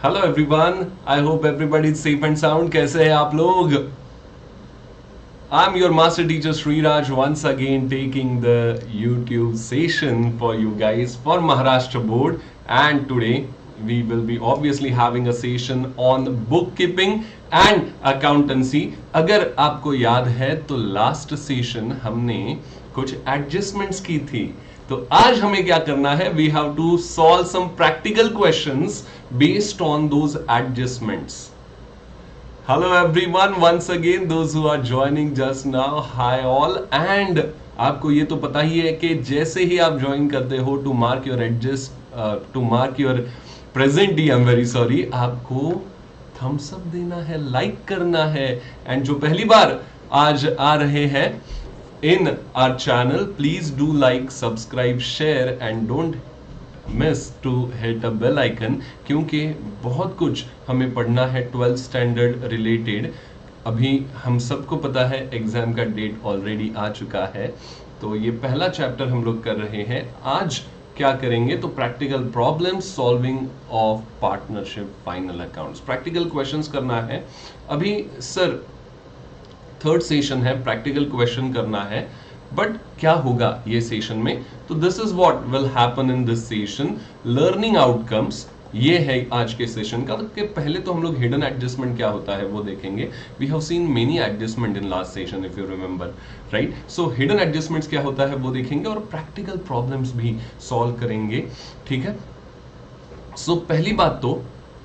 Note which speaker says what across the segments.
Speaker 1: Hello everyone, I hope everybody is safe and sound. कैसे हैं आप लोग? I'm your master teacher Sriraj once again taking the YouTube session for you guys for Maharashtra board, and today we will be obviously having a session on bookkeeping and accountancy. अगर आपको याद है तो last session हमने कुछ adjustments की थी, तो आज हमें क्या करना है, we have to solve some practical questions based on those adjustments. Hello everyone, once again those who are joining just now, hi all. And आपको ये तो पता ही है कि जैसे ही आप ज्वाइन करते हो to mark your to mark your present डी, आई एम वेरी सॉरी, आपको थम्स अप देना है, लाइक करना है. एंड जो पहली बार आज आ रहे हैं in our channel, please do like, subscribe, share and don't miss to hit a bell icon, क्योंकि बहुत कुछ हमें पढ़ना है 12th स्टैंडर्ड रिलेटेड. अभी हम सबको पता है एग्जाम का डेट ऑलरेडी आ चुका है, तो ये पहला चैप्टर हम लोग कर रहे हैं. आज क्या करेंगे तो practical problem solving of partnership final accounts, practical questions करना है. अभी सर थर्ड सेशन है, प्रैक्टिकल क्वेश्चन करना है, बट क्या होगा ये सेशन में, तो this is what will happen in this session. Learning outcomes ये है आज के सेशन का. कि पहले तो हम लोग हिडन एडजस्टमेंट क्या होता है वो देखेंगे. We have seen many adjustment in last session if you remember, right. So hidden adjustments क्या होता है वो देखेंगे और प्रैक्टिकल प्रॉब्लम्स भी सॉल्व करेंगे, ठीक है. सो पहली बात तो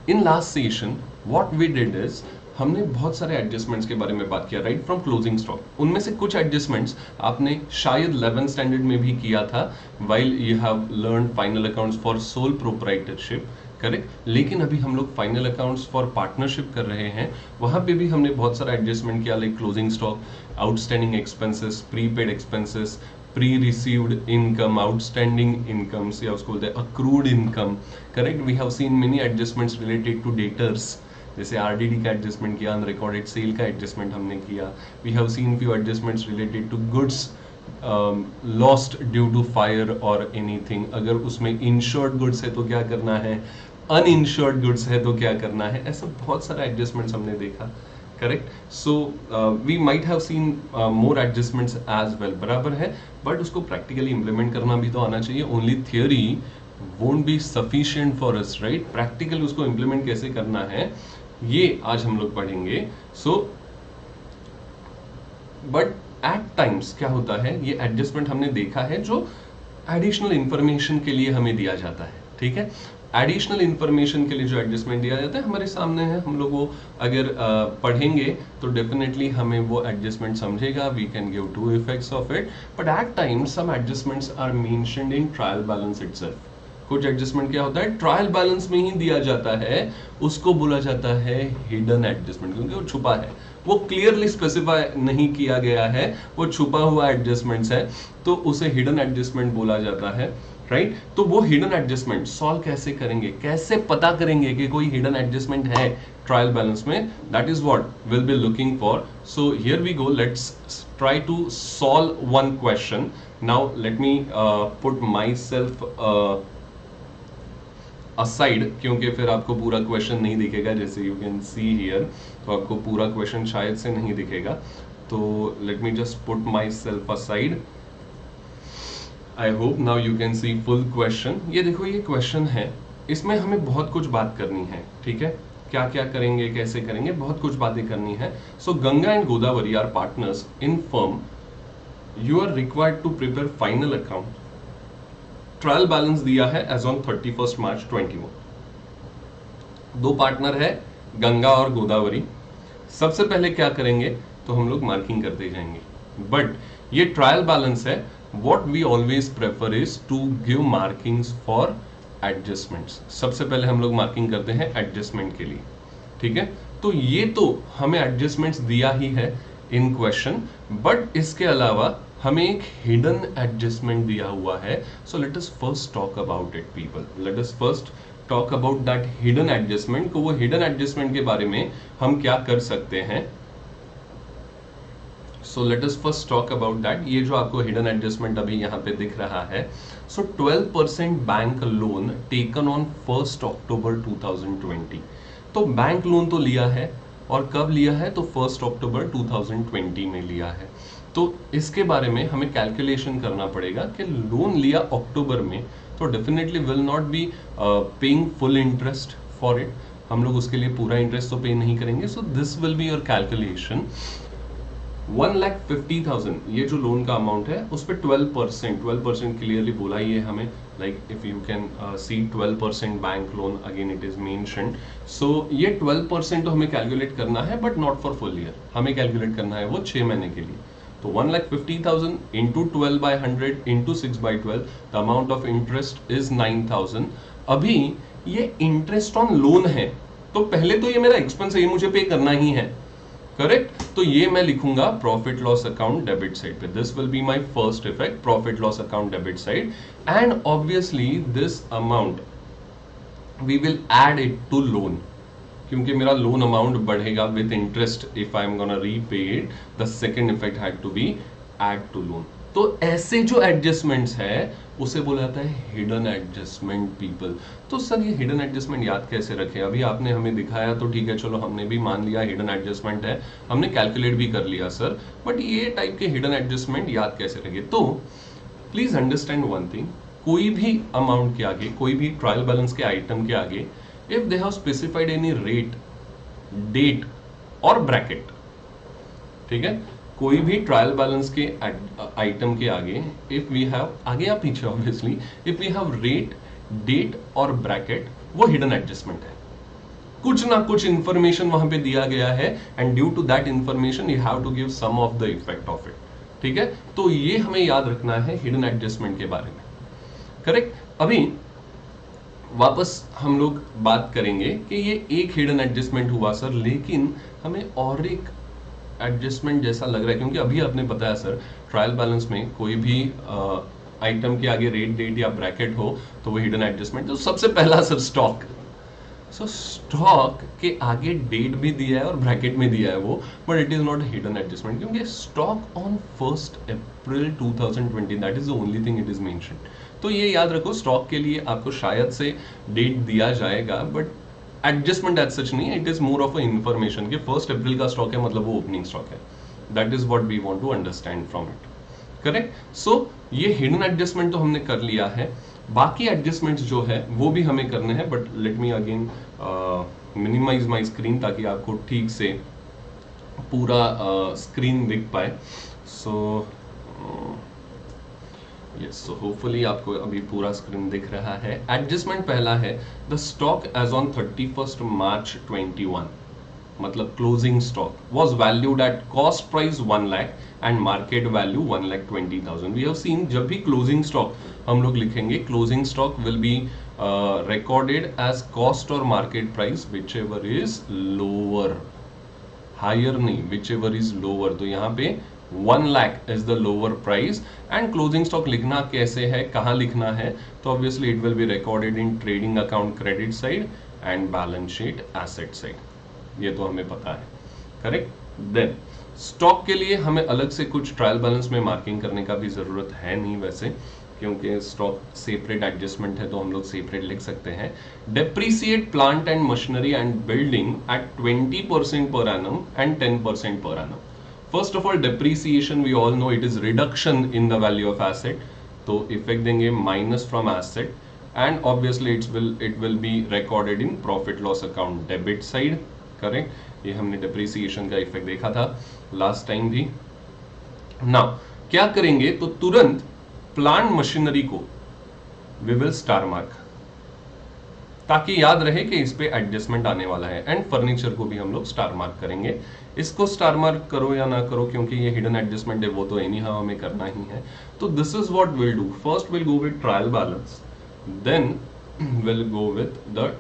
Speaker 1: in last session what we did is, हमने बहुत सारे एडजस्टमेंट्स के बारे में बात किया, राइट, फ्रॉम क्लोजिंग स्टॉक. उनमें से कुछ एडजस्टमेंट्स आपने शायद 11th स्टैंडर्ड में भी किया था, while you have learn final accounts for sole proprietorship, correct. लेकिन अभी हम लोग फाइनल अकाउंट्स फॉर पार्टनरशिप कर रहे हैं, वहां पे भी हमने बहुत सारा एडजस्टमेंट किया, like closing stock, outstanding expenses, prepaid expenses, pre received income, outstanding incomes, या उसको बोलते हैं accrued income, correct. We have seen many adjustments related to debtors, जैसे आरडीडी का एडजस्टमेंट किया, अनरिकॉर्डेड सेल का एडजस्टमेंट हमने किया. We have seen few adjustments related to goods lost due to fire और एनीथिंग. अगर उसमें इंश्योर्ड गुड्स है तो क्या करना है, अनइंश्योर्ड गुड्स है तो क्या करना है, ऐसा बहुत सारा एडजस्टमेंट्स हमने देखा, correct. So we might have seen more adjustments as well, बराबर है, बट उसको प्रैक्टिकली इंप्लीमेंट करना भी तो आना चाहिए. Only theory won't be sufficient for us, right? Practical उसको इंप्लीमेंट कैसे करना है ये आज हम लोग पढ़ेंगे. सो बट एट टाइम्स क्या होता है, ये एडजस्टमेंट हमने देखा है जो एडिशनल इंफॉर्मेशन के लिए हमें दिया जाता है, ठीक है. एडिशनल इंफॉर्मेशन के लिए जो एडजस्टमेंट दिया जाता है हमारे सामने है, हम लोग वो अगर पढ़ेंगे तो डेफिनेटली हमें वो एडजस्टमेंट समझेगा. We can give two effects of it, but at times some adjustments are mentioned in trial balance itself. कुछ एडजस्टमेंट क्या होता है ट्रायल बैलेंस में ही दिया जाता है, उसको बोला जाता है हिडन एडजस्टमेंट, क्योंकि वो छुपा है, वो क्लियरली स्पेसिफाई नहीं किया गया है, वो छुपा हुआ एडजस्टमेंट्स है, तो उसे हिडन एडजस्टमेंट बोला जाता है, राइट. तो वो हिडन एडजस्टमेंट सॉल्व कैसे करेंगे, कैसे पता करेंगे कि कोई हिडन एडजस्टमेंट है ट्रायल बैलेंस में, that is what will be looking for. So here we go, let's try to solve one question. Now let me put myself aside, क्योंकि फिर आपको पूरा क्वेश्चन नहीं दिखेगा, जैसे यू कैन सी हियर, तो आपको पूरा क्वेश्चन शायद से नहीं दिखेगा. तो let me just put myself aside. I hope now you can C full question. ये देखो, ये क्वेश्चन है, इसमें हमें बहुत कुछ बात करनी है, ठीक है. क्या क्या करेंगे, कैसे करेंगे, बहुत कुछ बातें करनी है. So Ganga and Godavari are partners in firm. You are required to prepare final account. Trial balance दिया है एज ऑन 31 मार्च 21. दो पार्टनर है गंगा और गोदावरी. सबसे पहले क्या करेंगे तो हम लोग मार्किंग करते जाएंगे, बट ये ट्रायल बैलेंस है. What we always prefer is to give markings for adjustments. सबसे पहले हम लोग मार्किंग करते हैं एडजस्टमेंट के लिए, ठीक है. तो ये तो हमें एडजस्टमेंट्स दिया ही है इन क्वेश्चन, बट इसके अलावा हमें एक हिडन एडजस्टमेंट दिया हुआ है. So let us first talk about it people, late us first talk about that hidden adjustment. को वो हिडन एडजस्टमेंट के बारे में हम क्या कर सकते हैं. So let us first talk about that. ये जो आपको हिडन एडजस्टमेंट अभी यहाँ पे दिख रहा है, सो 12% बैंक लोन टेकन ऑन 1 अक्टूबर 2020। तो बैंक लोन तो लिया है, और कब लिया है, तो 1 अक्टूबर 2020 में लिया है। तो इसके बारे में हमें कैलकुलेशन करना पड़ेगा कि लोन लिया अक्टूबर में, तो definitely will not be paying full interest for it, हम लोग उसके लिए पूरा इंटरेस्ट तो पे नहीं करेंगे। So this will be your calculation. 1,50,000 ये जो लोन का अमाउंट है उस पर 12% क्लियरली बोला ही है हमें, like if you can see 12% bank loan, again it is mentioned. So ये 12% तो हमें कैलकुलेट करना है, but not for full year, हमें कैलकुलेट करना है वो 6 महीने के लिए। तो 1,50,000 into 12/100 into 6/12, the amount of interest is 9,000। अभी ये इंटरेस्ट ऑन लोन है, तो पहले तो ये मेरा एक्सपेंस है, ये मुझे पे करना ही है, करेक्ट। तो ये मैं लिखूंगा profit loss account debit side पे, this will be my first effect, profit loss account debit side. And obviously this amount we will add it to loan, क्योंकि मेरा लोन अमाउंट बढ़ेगा with interest if I am gonna repay it, the second effect had to be add to loan. तो ऐसे जो adjustments है उसे बोला जाता है हिडन एडजस्टमेंट पीपल। तो सर ये हिडन एडजस्टमेंट याद कैसे रखें, अभी आपने हमें दिखाया तो ठीक है, चलो हमने भी मान लिया हिडन एडजस्टमेंट है, हमने कैलकुलेट भी कर लिया सर, बट ये टाइप के हिडन एडजस्टमेंट याद कैसे रखें। तो प्लीज अंडरस्टैंड वन थिंग, कोई भी अमाउंट के आगे, कोई भी ट्रायल बैलेंस के आइटम के आगे, if they have specified any rate, date और ब्रैकेट, ठीक है, कोई भी ट्रायल बैलेंस के आइटम के आगे इफ वी हैव, आगे या पीछे obviously, if we have rate, date और ब्रैकेट, वो हिडन एडजस्टमेंट है। कुछ ना कुछ इंफॉर्मेशन वहां पे दिया गया है, and due to that information you have to give some of the effect of it, ठीक है। तो ये हमें याद रखना है हिडन एडजस्टमेंट के बारे में, करेक्ट। अभी वापस हम लोग बात करेंगे कि ये एक हिडन एडजस्टमेंट हुआ सर, लेकिन हमें और एक एडजस्टमेंट जैसा लग रहा है, क्योंकि अभी आपने बताया सर ट्रायल बैलेंस में कोई भी आइटम के आगे रेट, डेट या ब्रैकेट हो तो वो हिडन एडजस्टमेंट। तो सबसे पहला सर स्टॉक, सो स्टॉक के आगे डेट भी दिया है और ब्रैकेट में दिया है वो, but it is not hidden adjustment, क्योंकि stock on 1 April 2020, that is the only thing it is mentioned. तो ये याद रखो, स्टॉक के लिए आपको शायद से डेट दिया जाएगा, बट एडजस्टमेंट एज सच नहीं, it is more of a information कि 1 अप्रैल का स्टॉक है मतलब वो ओपनिंग स्टॉक है, that is what we want to understand from it, correct. So ये हिडन एडजस्टमेंट तो हमने कर लिया है, बाकी एडजस्टमेंट्स जो है वो भी हमें करने हैं, but let me again minimise my screen ताकि आपको ठीक से पूरा स्क्रीन दिख पाए। सो यस, सो होपफुली आपको अभी पूरा स्क्रीन दिख रहा है। एडजस्टमेंट पहला है, the stock as on 31 March 21, मतलब closing stock was valued at cost price 1 lakh and market value 1,20,000। We have seen जब भी क्लोजिंग स्टॉक हम लोग लिखेंगे, closing stock will be recorded as cost और market price whichever is lower, higher नहीं, whichever is lower. तो यहाँ पे 1 lakh is the lower price. And closing stock लिखना कैसे है, कहाँ लिखना है, तो obviously it will be recorded in trading account credit side and balance sheet asset side, ये तो हमें पता है, करेक्ट। देन स्टॉक के लिए हमें अलग से कुछ ट्रायल बैलेंस में मार्किंग करने का भी जरूरत है नहीं वैसे, क्योंकि स्टॉक सेपरेट एडजस्टमेंट है तो हम लोग सेपरेट लिख सकते हैं। Depreciate plant and machinery and building at 20% per annum and 10% per annum. First of all, depreciation we all know it is reduction in the value of asset, तो effect देंगे minus from asset and obviously it will be recorded in profit loss account debit side, correct. ये हमने depreciation का effect देखा था last time भी। Now क्या करेंगे, तो तुरंत प्लांट मशीनरी को वी विल स्टार मार्क, ताकि याद रहे कि इस पे एडजस्टमेंट आने वाला है। एंड फर्नीचर को भी हम लोग स्टार मार्क करेंगे, इसको स्टार मार्क करो या ना करो क्योंकि ये हिडन एडजस्टमेंट है, वो तो एनी हाउ हमें करना ही है। तो this is what will do, first will go with trial balance, then will go with the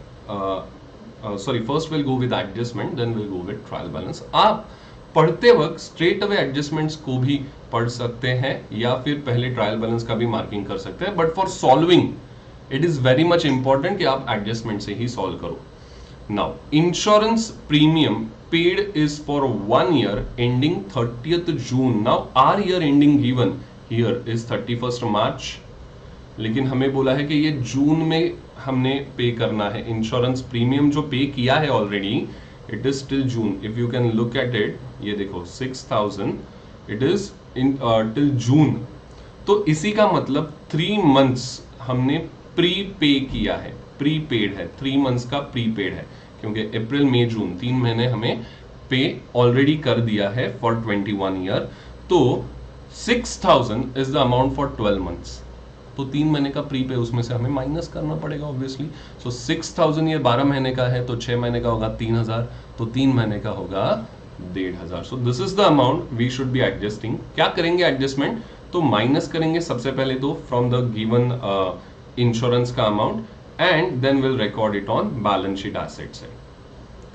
Speaker 1: first will go with adjustment, then will go with trial balance. आप पढ़ते वक्त स्ट्रेट अवे एडजस्टमेंट्स को भी पढ़ सकते हैं या फिर पहले ट्रायल बैलेंस का भी मार्किंग कर सकते हैं, but for solving it is very much important कि आप एडजस्टमेंट से ही सॉल्व करो। Now insurance premium paid is for 1 year ending 30th June. Now our year ending given here is 31st March. लेकिन हमें बोला है कि ये जून में हमने पे करना है। इंश्योरेंस प्रीमियम जो पे किया है already, it is till June. If you can look at it, ये देखो 6000 it is in till June. तो इसी का मतलब 3 मंथ्स हमने प्री पे किया है, प्री पेड है, 3 मंथ्स का प्री पेड है, क्योंकि अप्रैल मई जून 3 महीने हमें पे ऑलरेडी कर दिया है फॉर 21 ईयर। तो 6000 is the amount for 12 months. तो 3 महीने का प्री पे उसमें से हमें माइनस करना पड़ेगा ऑब्वियसली। सो 6000 ये 12 महीने का है, तो 6 महीने का होगा 3000, तो 3 महीने का होगा 1500। So this is the amount we should be adjusting. क्या करेंगे एडजस्टमेंट? तो माइनस करेंगे सबसे पहले तो फ्रॉम द गिवन इंश्योरेंस का amount and then will record it on balance sheet asset side,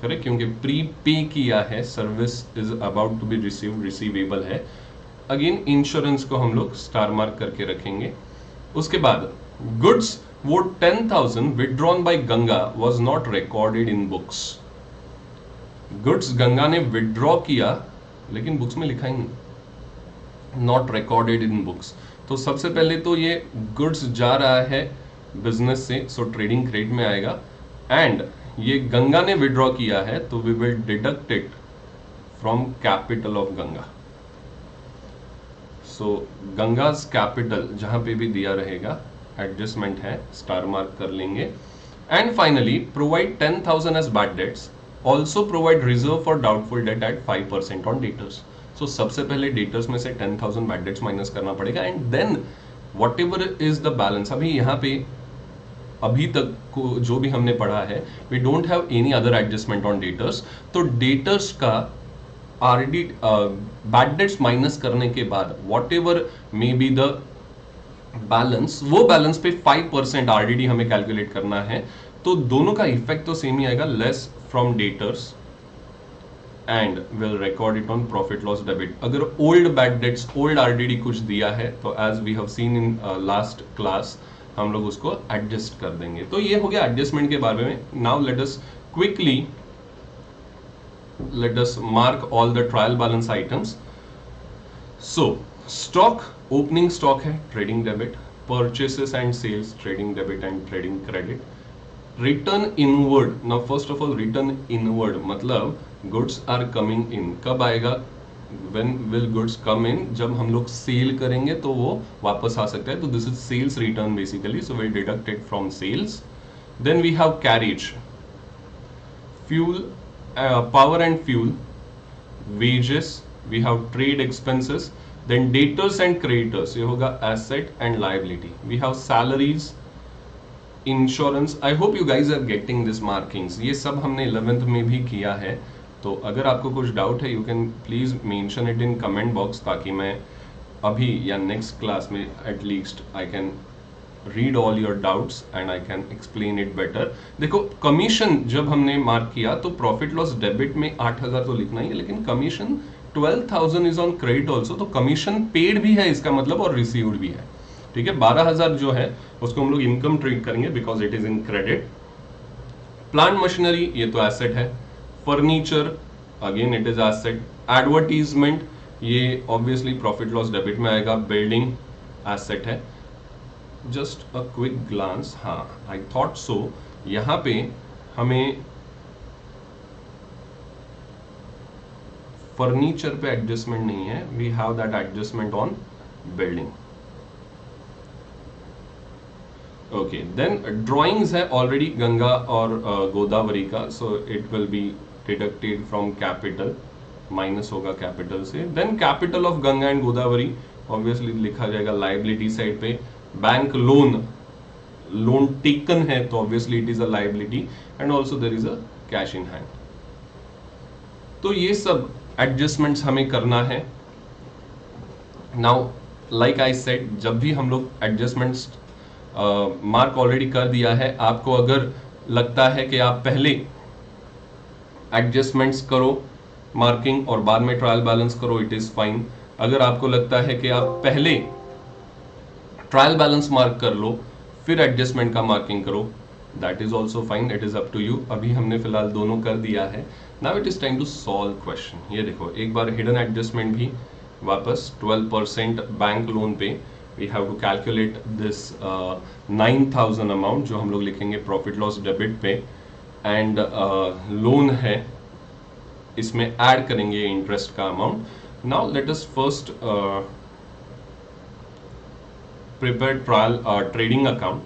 Speaker 1: correct? क्योंकि प्री पे किया है, service is about to be received, receivable है। अगेन इंश्योरेंस को हम लोग स्टार मार्क करके रखेंगे। उसके बाद गुड्स वो 10,000 withdrawn bye Ganga was not recorded in books. Goods Ganga ने विड्रॉ किया लेकिन बुक्स में लिखा ही नहीं, नॉट रिकॉर्डेड इन बुक्स। तो सबसे पहले तो ये गुड्स जा रहा है बिजनेस से, सो ट्रेडिंग क्रेडिट में आएगा। एंड ये गंगा ने विड्रॉ किया है तो we will deduct it from capital of Ganga. So Ganga's capital जहां पे भी दिया रहेगा एडजस्टमेंट है, स्टार मार्क कर लेंगे। And finally provide 10,000 as bad debts, also provide reserve for doubtful debt at 5% on debtors. So सबसे पहले डेटर्स में से 10,000 बैड डेट्स माइनस करना पड़ेगा and then whatever is the balance. अभी यहाँ पे अभी तक को जो भी हमने पढ़ा है, we don't have any other adjustment on debtors. तो डेटर्स का आरडी बैड डेट्स माइनस करने के बाद whatever may be the balance, वो बैलेंस पे 5% आरडीडी हमें कैलकुलेट करना है। तो दोनों का इफेक्ट तो सेम ही आएगा, less from debtors and will record it on profit loss debit. अगर old bad debts, old RDD कुछ दिया है तो as we have seen in last class हम लोग उसको एडजस्ट कर देंगे। तो ये हो गया एडजस्टमेंट के बारे में। Now let us quickly let us mark all the trial balance items. So stock, opening stock है trading debit, purchases and sales trading debit and trading credit, return inward. Now first of all return inward मतलब goods are coming in, कब आएगा? when will goods come in? जब हम लोग cell करेंगे तो वो वापस आ सकता है, तो this is sales return basically, so we'll deduct it from sales. Then we have carriage, fuel, power and fuel, wages, we have trade expenses, then debtors and creditors, ये होगा asset and liability, we have salaries, insurance. I hope you guys are getting this markings. ये सब हमने 11th में भी किया है, तो अगर आपको कुछ डाउट है you can please mention it in comment box, ताकि मैं अभी या नेक्स्ट क्लास में at least I can read all your doubts and I can explain it better. देखो कमीशन जब हमने मार्क किया तो प्रॉफिट लॉस डेबिट में 8,000 तो लिखना ही है, लेकिन commission 12,000 is on credit also, तो कमीशन पेड भी है इसका मतलब और रिसीव्ड भी है, ठीक है। 12,000 जो है उसको हम लोग इनकम ट्रीट करेंगे because it is in credit. Plant machinery ये तो एसेट है, furniture again it is asset, advertisement ये ऑब्वियसली प्रॉफिट लॉस डेबिट में आएगा, बिल्डिंग एसेट है। जस्ट अ क्विक ग्लांस, हाँ आई थॉट सो, यहाँ पे हमें फर्नीचर पे एडजस्टमेंट नहीं है, we have that adjustment on building. Okay, then drawings है ऑलरेडी गंगा और गोदावरी का, so it will be deducted from capital, minus होगा कैपिटल से। Then capital of Ganga and Godavari obviously लिखा जाएगा लाइबिलिटी साइड पे। बैंक लोन, लोन टेकन है तो obviously it is a liability and also there is a cash in hand. तो ये सब एडजस्टमेंट्स हमें करना है। नाउ लाइक आई सेड, जब भी हम लोग एडजस्टमेंट्स मार्क ऑलरेडी कर दिया है, आपको अगर लगता है कि आप पहले एडजस्टमेंट्स करो मार्किंग और बाद में ट्रायल बैलेंस करो, इट इज फाइन। अगर आपको लगता है कि आप पहले ट्रायल बैलेंस मार्क कर लो फिर एडजस्टमेंट का मार्किंग करो, that is also fine, it is up to you. अभी हमने फिलहाल दोनों कर दिया है। Now it is time to solve question. ये देखो एक बार हिडन एडजस्टमेंट भी वापस 12% बैंक लोन पे we have to calculate this 9,000 amount जो हम लोग लिखेंगे प्रॉफिट लॉस डेबिट पे, एंड लोन है इसमें ऐड करेंगे इंटरेस्ट का amount. Now let us first prepare trial trading account.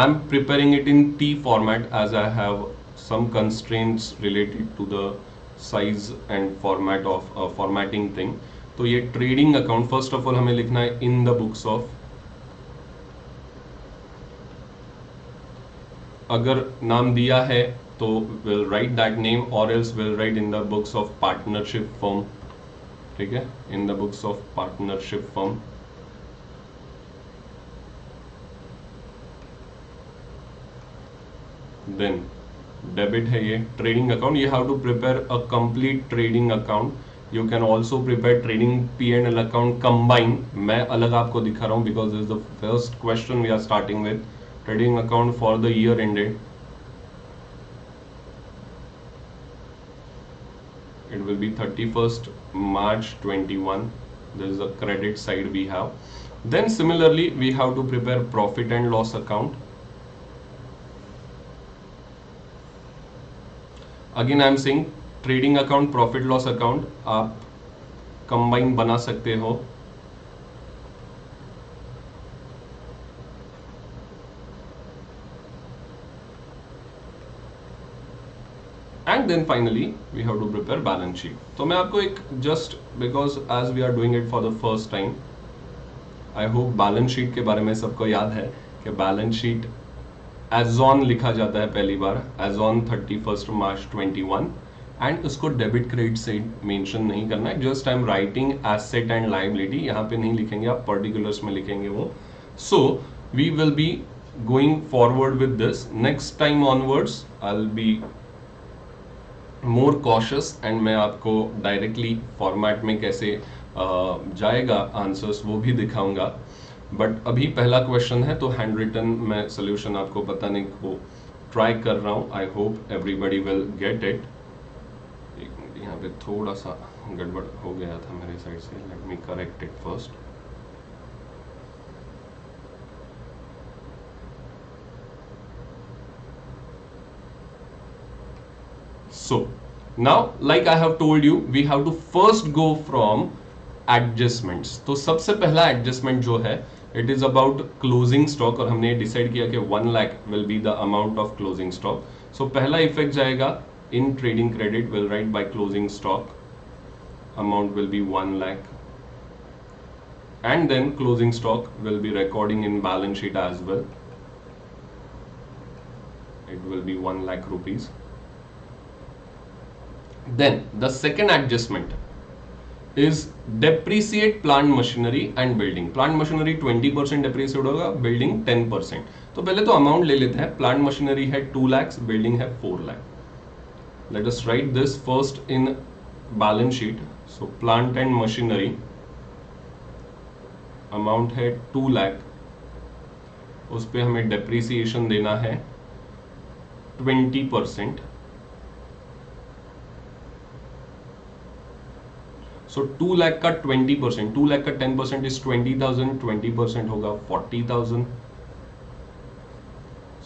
Speaker 1: I'm preparing it in T format as I have some constraints related to the size and format of formatting thing. तो ये trading account first of all हमें लिखना है in the books of, अगर नाम दिया है तो विल राइट दैट नेम और else will write in the books of partnership firm. ठीक है, in the books of partnership firm. Then debit है ये trading account. You have to prepare a complete trading account. You can also prepare trading P&L account combine. मैं अलग आपको दिखा रहा हूँ because this is the first question we are starting with. Trading account for the year ended, it will be 31st March 21. This is the credit side we have. Then similarly we have to prepare profit and loss account. Again I am saying trading account, profit loss account आप combine बना सकते हो. And then finally we have to prepare balance sheet. तो मैं आपको एक just because as we are doing it for the first time, I hope balance sheet के बारे में सबको याद है कि balance sheet as on लिखा जाता है पहली बार as on 31st March 21, and उसको डेबिट क्रेडिट साइड मेंशन नहीं करना है. Just I am writing asset and liability, यहाँ पे नहीं लिखेंगे आप, पर्टिकुलर्स में लिखेंगे वो. So we will be going forward with this. Next time onwards I will be more cautious and मैं आपको डायरेक्टली फॉर्मेट में कैसे जाएगा आंसर्स वो भी दिखाऊंगा. बट अभी पहला क्वेश्चन है तो हैंड रिटन मैं सोल्यूशन आपको बताने को ट्राई कर रहा हूँ. I hope everybody will get it. एक मिनट, यहाँ पे थोड़ा सा गड़बड़ हो गया था मेरे साइड से. Let me correct it first. So now like I have told you we have to first go from adjustments. तो सबसे पहला एडजस्टमेंट जो है it is about closing stock, और हमने डिसाइड किया कि 1 lakh will be the amount of closing stock. So पहला इफेक्ट जाएगा in trading credit will write by closing stock amount will be 1 lakh, and then closing stock will be recording in balance sheet as well. It will be 1 lakh rupees. Then the second adjustment is depreciate plant machinery and building. Plant machinery 20% depreciate होगा, building 10%. तो पहले तो amount ले लेते हैं. plant machinery है 2 lakhs, building है 4 lakh. Let us write this first in balance sheet. So plant and machinery amount है 2 lakh, उस पे हमें depreciation देना है 20%. सो 2 लाख का 20%, 2 लाख का 10% इज 20,000, 20% होगा 40,000.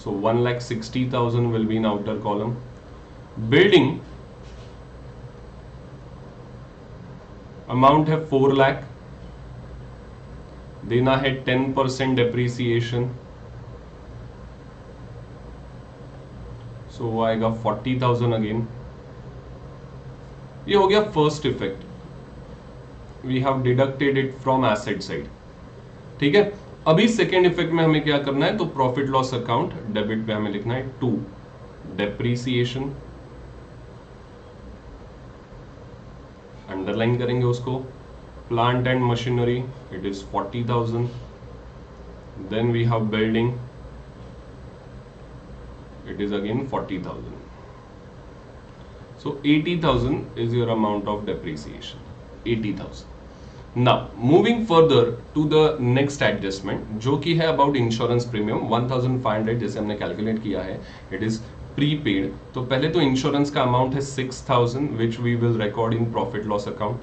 Speaker 1: सो 1,60,000 will be in outer column. Building amount है 4 लाख, देना है 10% डेप्रीसिएशन. सो आएगा 40,000 अगेन. ये हो गया first effect. We have deducted it from asset side. ठीक है. अभी सेकेंड इफेक्ट में हमें क्या करना है, तो प्रॉफिट लॉस अकाउंट डेबिट पे हमें लिखना है 2 डेप्रीसिएशन, अंडरलाइन करेंगे उसको. Plant and machinery it is 40,000. Then we have building, it is again 40,000. So 80,000 is your amount of depreciation. 80,000. Now moving further to the next adjustment जो कि है about insurance premium 1,500 जैसे हमने कैलकुलेट किया है, it is prepaid. तो पहले तो इंश्योरेंस का अमाउंट है 6,000 which we will record in profit loss account.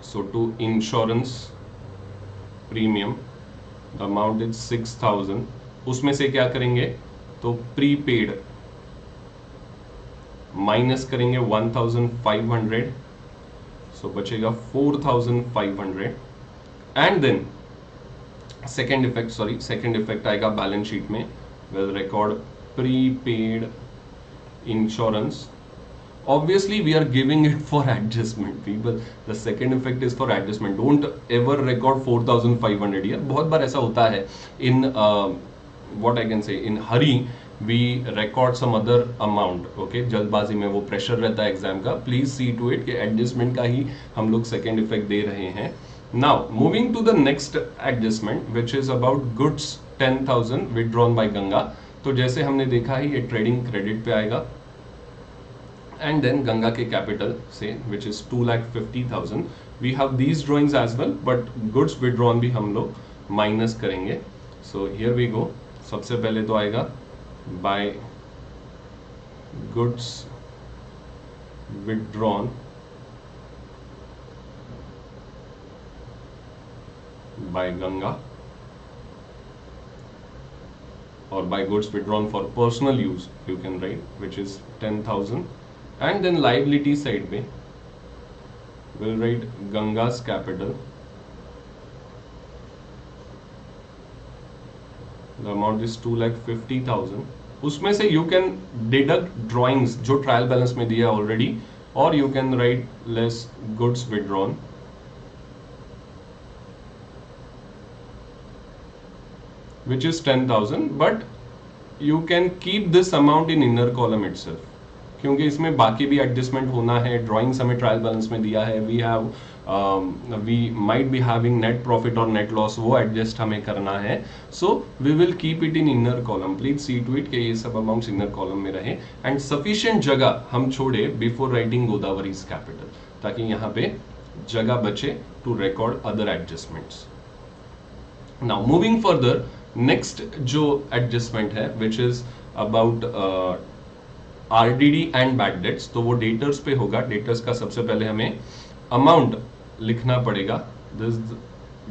Speaker 1: So to insurance premium the amount is 6,000. उसमें से क्या करेंगे तो प्रीपेड माइनस करेंगे 1,500, सो बचेगा 4,500. एंड देन सेकेंड इफेक्ट आएगा बैलेंस शीट में. Will record prepaid insurance. Obviously we are giving it for adjustment people. The second effect is for adjustment. Don't ever record 4,500 here. बहुत बार ऐसा होता है in what I can say in hurry we record some other amount. Okay, जल्दबाजी में वो pressure रहता है exam का. Please see to it कि एडजस्टमेंट का ही हम लोग सेकेंड इफेक्ट दे रहे हैं. Now moving to the next adjustment which is about goods 10,000 withdrawn by Ganga. तो जैसे हमने देखा है ये ट्रेडिंग क्रेडिट पे आएगा. And then Ganga के capital say which is 2,50,000. We have these drawings as well, but goods withdrawn भी हम लोग minus करेंगे. So here we go. सबसे पहले तो आएगा by goods withdrawn by Ganga or by goods withdrawn for personal use you can write which is 10,000. And then liability side पे we'll write Ganga's capital. The amount is 2,50,000. उसमें से you can deduct drawings जो trial balance में दिया already, or you can write less goods withdrawn. Which is 10,000, but you can keep this amount in inner column itself. क्योंकि इसमें बाकी भी adjustment होना है. ड्राइंग्स हमें ट्रायल बैलेंस में दिया है. We might be having net profit और नेट लॉस, वो एडजस्ट हमें करना है. So we will keep it in inner column. Please see to it कि ये सब अमाउंट्स इनर कॉलम में रहे एंड सफिशिएंट जगह हम छोड़े बिफोर राइटिंग गोदावरीज कैपिटल, ताकि यहाँ पे जगह बचे to record other adjustments. Now moving further, next जो एडजस्टमेंट है which is about RDD and bad debts. तो वो डेटर्स पे होगा. डेटर्स का सबसे पहले हमें अमाउंट लिखना पड़ेगा. दिस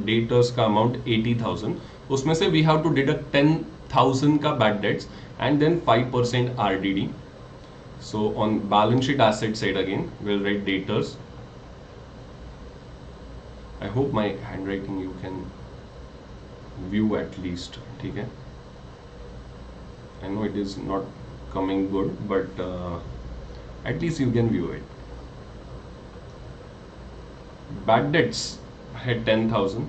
Speaker 1: डेटर्स का अमाउंट 80,000. उसमें से वी हैव टू डिडक्ट 10,000 का bad debts and then 5% RDD. So on balance sheet asset side again will write debtors. I hope my handwriting you can view at least. ठीक है, I know it is not coming good, but at least you can view it. Bad debts had 10,000.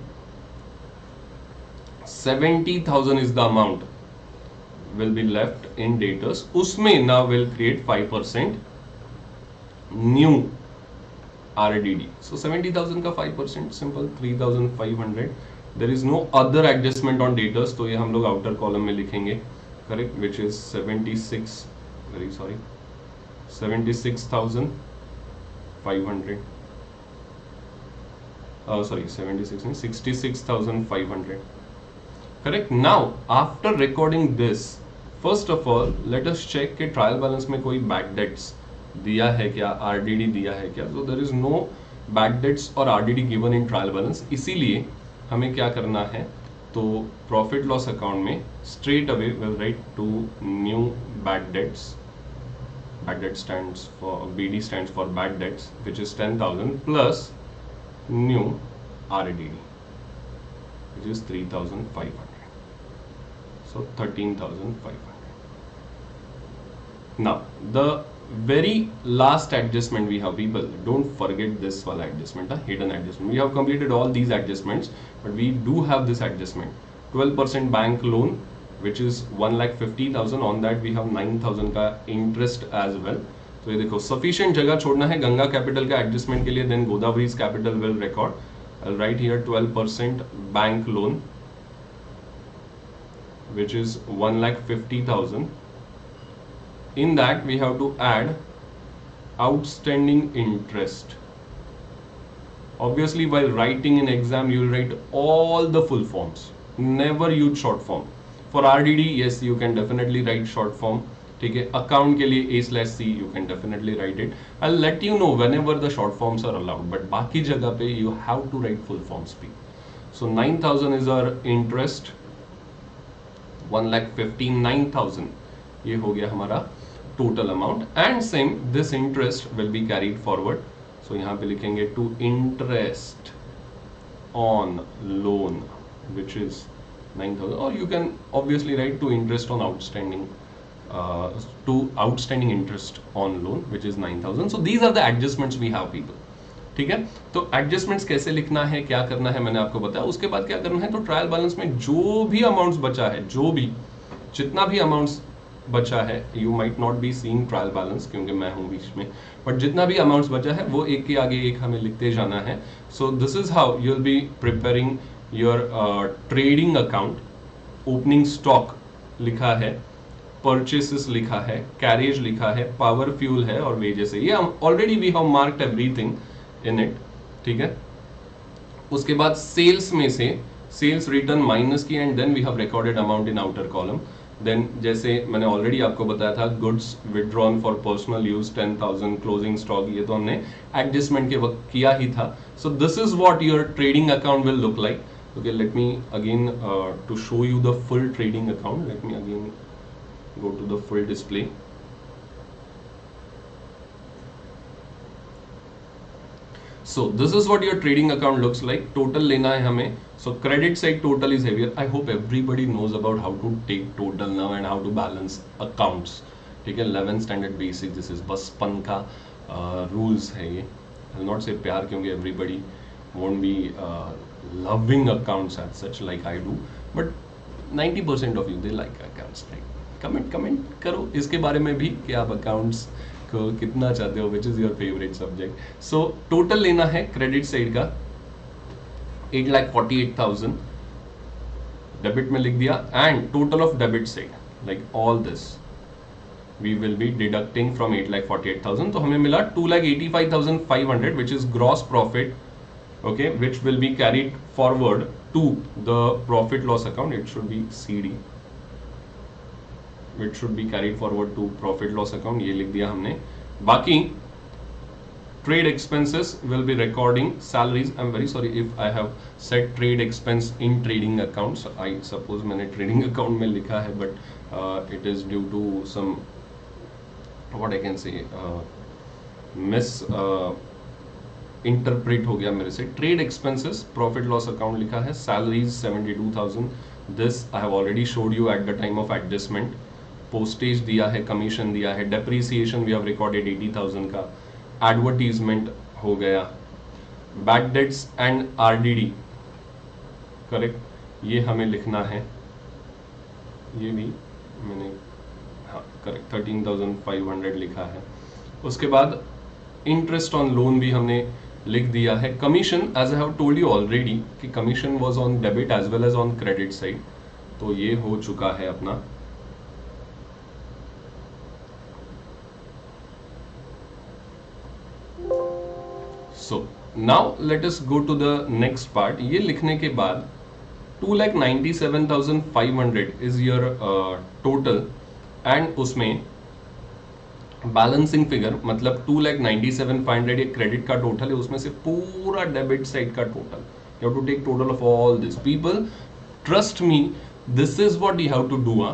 Speaker 1: 70,000 is the amount will be left in debtors. उसमें now will create 5% new RDD. So 70,000 का 5% simple 3,500. There is no other adjustment on debtors, तो ये हम लोग outer column में लिखेंगे. Correct, which is 76,500. Sorry, 66,500. Correct. Now after recording this, first of all let us check कि trial balance में कोई बैड डेट्स दिया है क्या, आरडीडी दिया है क्या. So there is no bad debts और RDD given in trial balance. इसीलिए हमें क्या करना है, तो प्रॉफिट लॉस अकाउंट में straight away will write to new bad debts. Bad debt stands for BD stands for bad debts which is 10,000 plus new RDD which is 3,500. So 13,500. Now the very last adjustment we have, people don't forget this one adjustment, hidden adjustment. We have completed all these adjustments, but we do have this adjustment. 12% bank loan which is 1,50,000. on that we have 9,000 का interest as well. तो ये देखो sufficient जगह छोड़ना है Ganga capital का adjustment के लिए. then Godavari's capital will record. I'll write here 12% bank loan which is 1,50,000. In that we have to add outstanding interest. Obviously while writing in exam you will write all the full forms, never use short form. For RDD yes you can definitely write short form. ठीक है, account के लिए A/C you can definitely write it, I will let you know whenever the short forms are allowed, but बाकी जगह पे you have to write full forms भी. So 9,000 is our interest, 1,59,000 ये हो गया हमारा total amount. And same this interest will be carried forward. So यहाँ पे लिखेंगे to interest on loan which is 9,000, or you can obviously write to interest on outstanding to outstanding interest on loan which is 9,000. So these are the adjustments we have people. ठीक है, तो adjustments कैसे लिखना है, क्या करना है, मैंने आपको बताया. उसके बाद क्या करना है, तो ट्रायल बैलेंस में जो भी अमाउंट्स बचा है, जो भी जितना भी अमाउंट्स बचा है, you might not be seeing trial balance क्योंकि मैं हूँ बीच में, बट जितना भी अमाउंट्स बचा है वो एक के आगे एक हमें लिखते जाना है. सो this is how you will be preparing your trading account. Opening stock लिखा है, परचेसेस लिखा है, कैरेज लिखा है, पावर फ्यूल है और वेजेस है. ये already we have marked everything in it. ठीक है, उसके बाद सेल्स में से सेल्स रिटर्न माइनस की and then we have recorded amount in outer column. देन जैसे मैंने ऑलरेडी आपको बताया था, goods withdrawn for personal use 10,000, closing stock, ये तो हमने एडजस्टमेंट के वक्त किया ही था. So this is what your trading account will look like. Okay, let me again to show you the full trading account. Let me again go to the full display. So this is what your trading account looks like. Total लेना है हमें. So credit side total is heavier. I hope everybody knows about how to take total now and how to balance accounts. ठीक है, 11th standard basic. This is बचपन का rules है ये. I'll not say प्यार क्योंकि everybody won't be loving accounts as such like I do, but 90% of you they like accounts, right? Comment करो इसके बारे में भी कि आप accounts को कितना चाहते हो, which is your favorite subject. So total लेना है क्रेडिट साइड का 8,48,000 डेबिट में लिख दिया, and total of debit side like all this we will be deducting from 8,48,000. तो हमें मिला 2,85,500 which is gross profit, okay, which will be carried forward to the profit loss account. It should be CD, which should be carried forward to profit loss account. ये लिख दिया हमने. बाकी trade expenses will be recording salaries. I'm very sorry if I have said trade expense in trading accounts. I suppose मैंने trading account में लिखा है, but it is due to some what I can say interpret हो गया मेरे से. Trade expenses profit loss account लिखा है, salaries 72,000. This I have already showed you at the time of adjustment. Postage दिया है, कमीशन दिया है, डेप्रीसिएशन वी हैव रिकॉर्डेड 80,000 का. एडवर्टीजमेंट हो गया, bad debts and RDD correct, ये हमें लिखना है. ये भी मैंने हाँ करेक्ट 13,500 लिखा है. उसके बाद इंटरेस्ट ऑन लोन भी हमने लिख दिया है. Commission as I have told you already कि commission was on debit as well as on credit side, तो ये हो चुका है अपना. So now let us go to the next part. ये लिखने के बाद 2,97,500 इज योर टोटल, एंड उसमें बैलेंसिंग फिगर मतलब 2,97,500 एक क्रेडिट का टोटल है, उसमें से पूरा डेबिट साइड का total. You have to take total of all this. People trust me, this is what you have to do.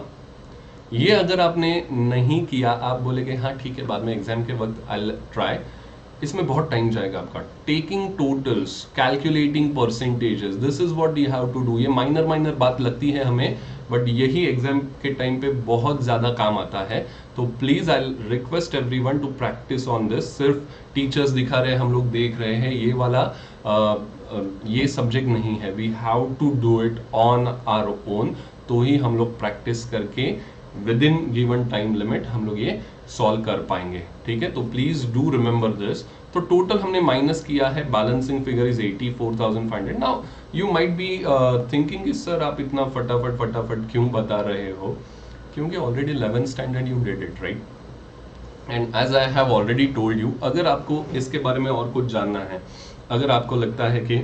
Speaker 1: ये अगर आपने नहीं किया, आप बोले कि हाँ ठीक है बाद में एग्जाम के वक्त आई विल ट्राई, इसमें बहुत टाइम जाएगा आपका. Taking totals, calculating percentages, this is what you have to do. ये माइनर बात लगती है हमें, बट यही एग्जाम के टाइम पे बहुत ज़्यादा काम आता है. तो please I request everyone to practice on this. सिर्फ टीचर्स दिखा रहे हैं, हम लोग देख रहे हैं, ये वाला ये सब्जेक्ट नहीं है. We have to do it on our own. तो ही हम लोग प्रैक्टिस करके within given time limit हम लोग ये सॉल्व कर पाएंगे. ठीक है, तो प्लीज डू रिमेंबर दिस. तो टोटल हमने माइनस किया है, balancing figure is 84,500. Now you might be thinking कि सर आप इतना फटाफट क्यों बता रहे हो, क्योंकि already 11th standard you did it right. And as I have already told you, अगर आपको इसके बारे में और कुछ जानना है, अगर आपको लगता है कि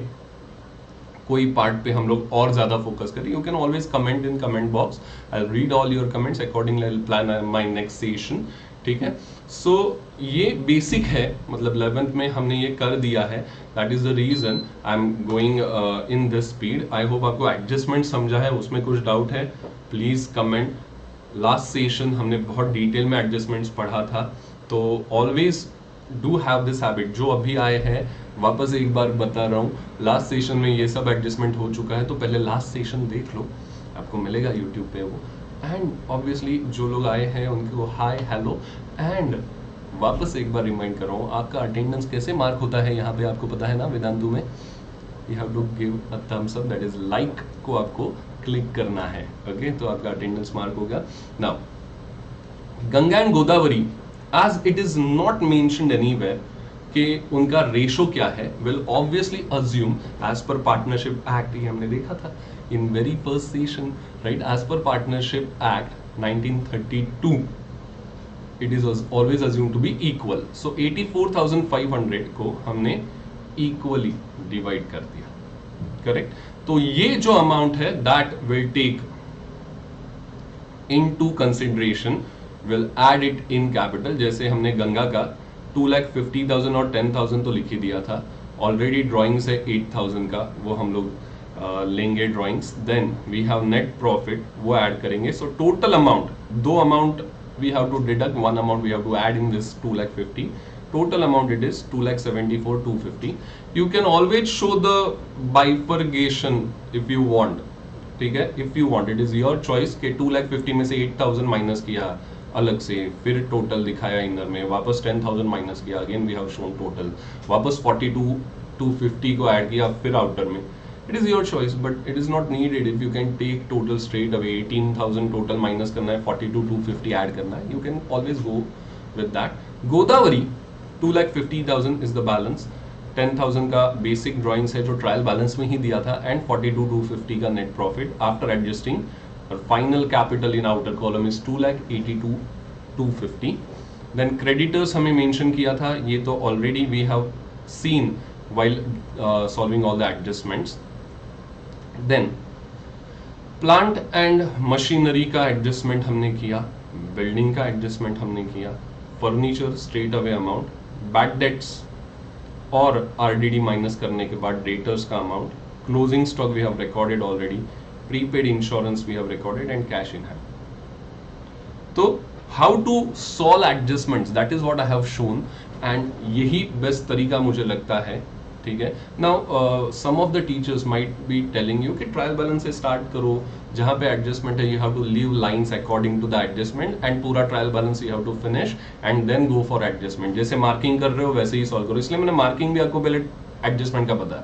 Speaker 1: कोई पार्ट पे हम लोग और ज़्यादा फोकस करें, you can always comment in comment box, I read all your comments, accordingly I will plan my next session, ठीक है। सो ये बेसिक है, मतलब 11th में हमने ये कर दिया है, that is the reason I am going in this speed. I hope आपको एडजस्टमेंट समझा है, उसमें कुछ डाउट है प्लीज कमेंट। लास्ट सेशन हमने बहुत डिटेल में एडजस्टमेंट्स पढ़ा था, तो always do have this habit. जो अभी आए हैं, वापस एक बार बता रहा हूँ, लास्ट सेशन में ये सब एडजस्टमेंट हो चुका है, तो पहले लास्ट सेशन देख लो, आपको मिलेगा यूट्यूब पे वो। एंड ऑब्वियसली जो लोग आए हैं उनको हाय हेलो। एंड वापस एक बार रिमाइंड कर रहा हूँ, आपका अटेंडेंस कैसे मार्क होता है यहाँ पे आपको पता है ना वेदांतु में, you have to give a thumbs up, that is like को आपको क्लिक करना है, ओके, तो आपका अटेंडेंस मार्क होगा। Now Ganga and Godavari, as it is not mentioned anywhere कि उनका रेशो क्या है, will obviously assume as per partnership act, ये हमने देखा था in very first session, right, as per partnership act 1932 it is always assumed to be equal, so 84,500 को हमने equally divide कर दिया, करेक्ट। तो ये जो अमाउंट है that will take into consideration, will add it in capital। जैसे हमने गंगा का 2,50,000 और 10,000 तो लिख ही दिया था, ऑलरेडी ड्राइंग्स है 8,000 का, वो हम लोग लेंगे drawings. Then we have net profit, वो ऐड करेंगे। सो टोटल अमाउंट, दो amount we have to deduct, one amount we have to add in this 2,50,000, total amount it is 2,74,250। you can always show the bifurcation if you want, ठीक है, if you want, it is your choice कि 2,50,000 में से 8,000 minus किया अलग से, फिर total दिखाया इनर में, वापस 10,000 माइनस किया, again we have shown total, वापस 42,250 को ऐड किया फिर आउटर में। It is your choice, but it is not needed if you can take total straight away. 18,000 total minus करना है, 42,250 ऐड करना है, you can always go with that. Godavari 2,50,000 is the balance, 10,000 का बेसिक ड्राइंग्स है जो trial balance में ही दिया था, एंड 42,250 का नेट प्रॉफिट आफ्टर एडजस्टिंग, और final capital in outer column is 2,82,250। Then creditors हमें मेंशन किया था, ये तो already we have seen while solving all the adjustments. Then plant and machinery का एडजस्टमेंट हमने किया, बिल्डिंग का एडजस्टमेंट हमने किया, furniture straight away amount, bad debts और आरडीडी माइनस करने के बाद डेटर्स का amount, closing stock we have recorded already, prepaid insurance we have recorded, and cash in hand. तो how to solve adjustments, that is what I have shown, and यही best तरीका मुझे लगता है, ठीक है। Now some of the teachers might be telling you कि trial balance से स्टार्ट करो, जहां पे एडजस्टमेंट है you have to leave lines according to the adjustment, and पूरा trial balance you have to finish and then go for adjustment. जैसे marking कर रहे हो वैसे ही सॉल्व करो, इसलिए मैंने मार्किंग भी आपको पहले एडजस्टमेंट का पता है,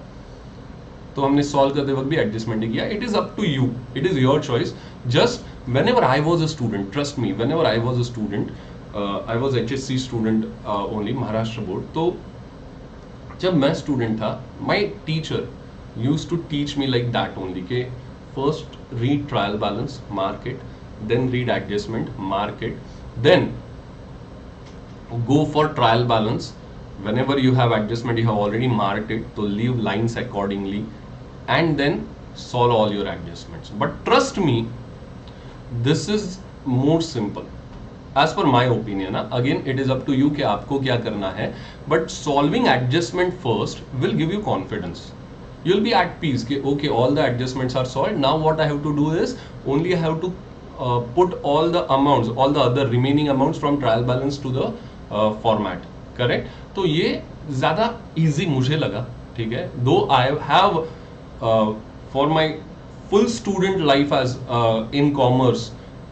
Speaker 1: तो हमने सॉल्व करते वक्त भी एडजस्टमेंट ही किया। It is up to you, it is your choice. Just whenever I was a student, trust me, whenever I was a student, I was HSC student only, Maharashtra board, तो जब मैं स्टूडेंट था, my teacher used to teach me like that only, के first read trial balance, mark it, then read adjustment, mark it, then go for trial balance. Whenever you have adjustment, you have already marked it, so leave lines accordingly, and then solve all your adjustments. But trust me, this is more simple as per my opinion. Again, it is up to you कि आपको क्या करना है, but solving adjustment first will give you confidence. You'll be at peace कि okay, all the adjustments are solved. Now what I have to do is only I have to put all the amounts, all the other remaining amounts from trial balance to the format. Correct? तो ये ज़्यादा easy मुझे लगा, ठीक है। Though I have for my full student life as in commerce,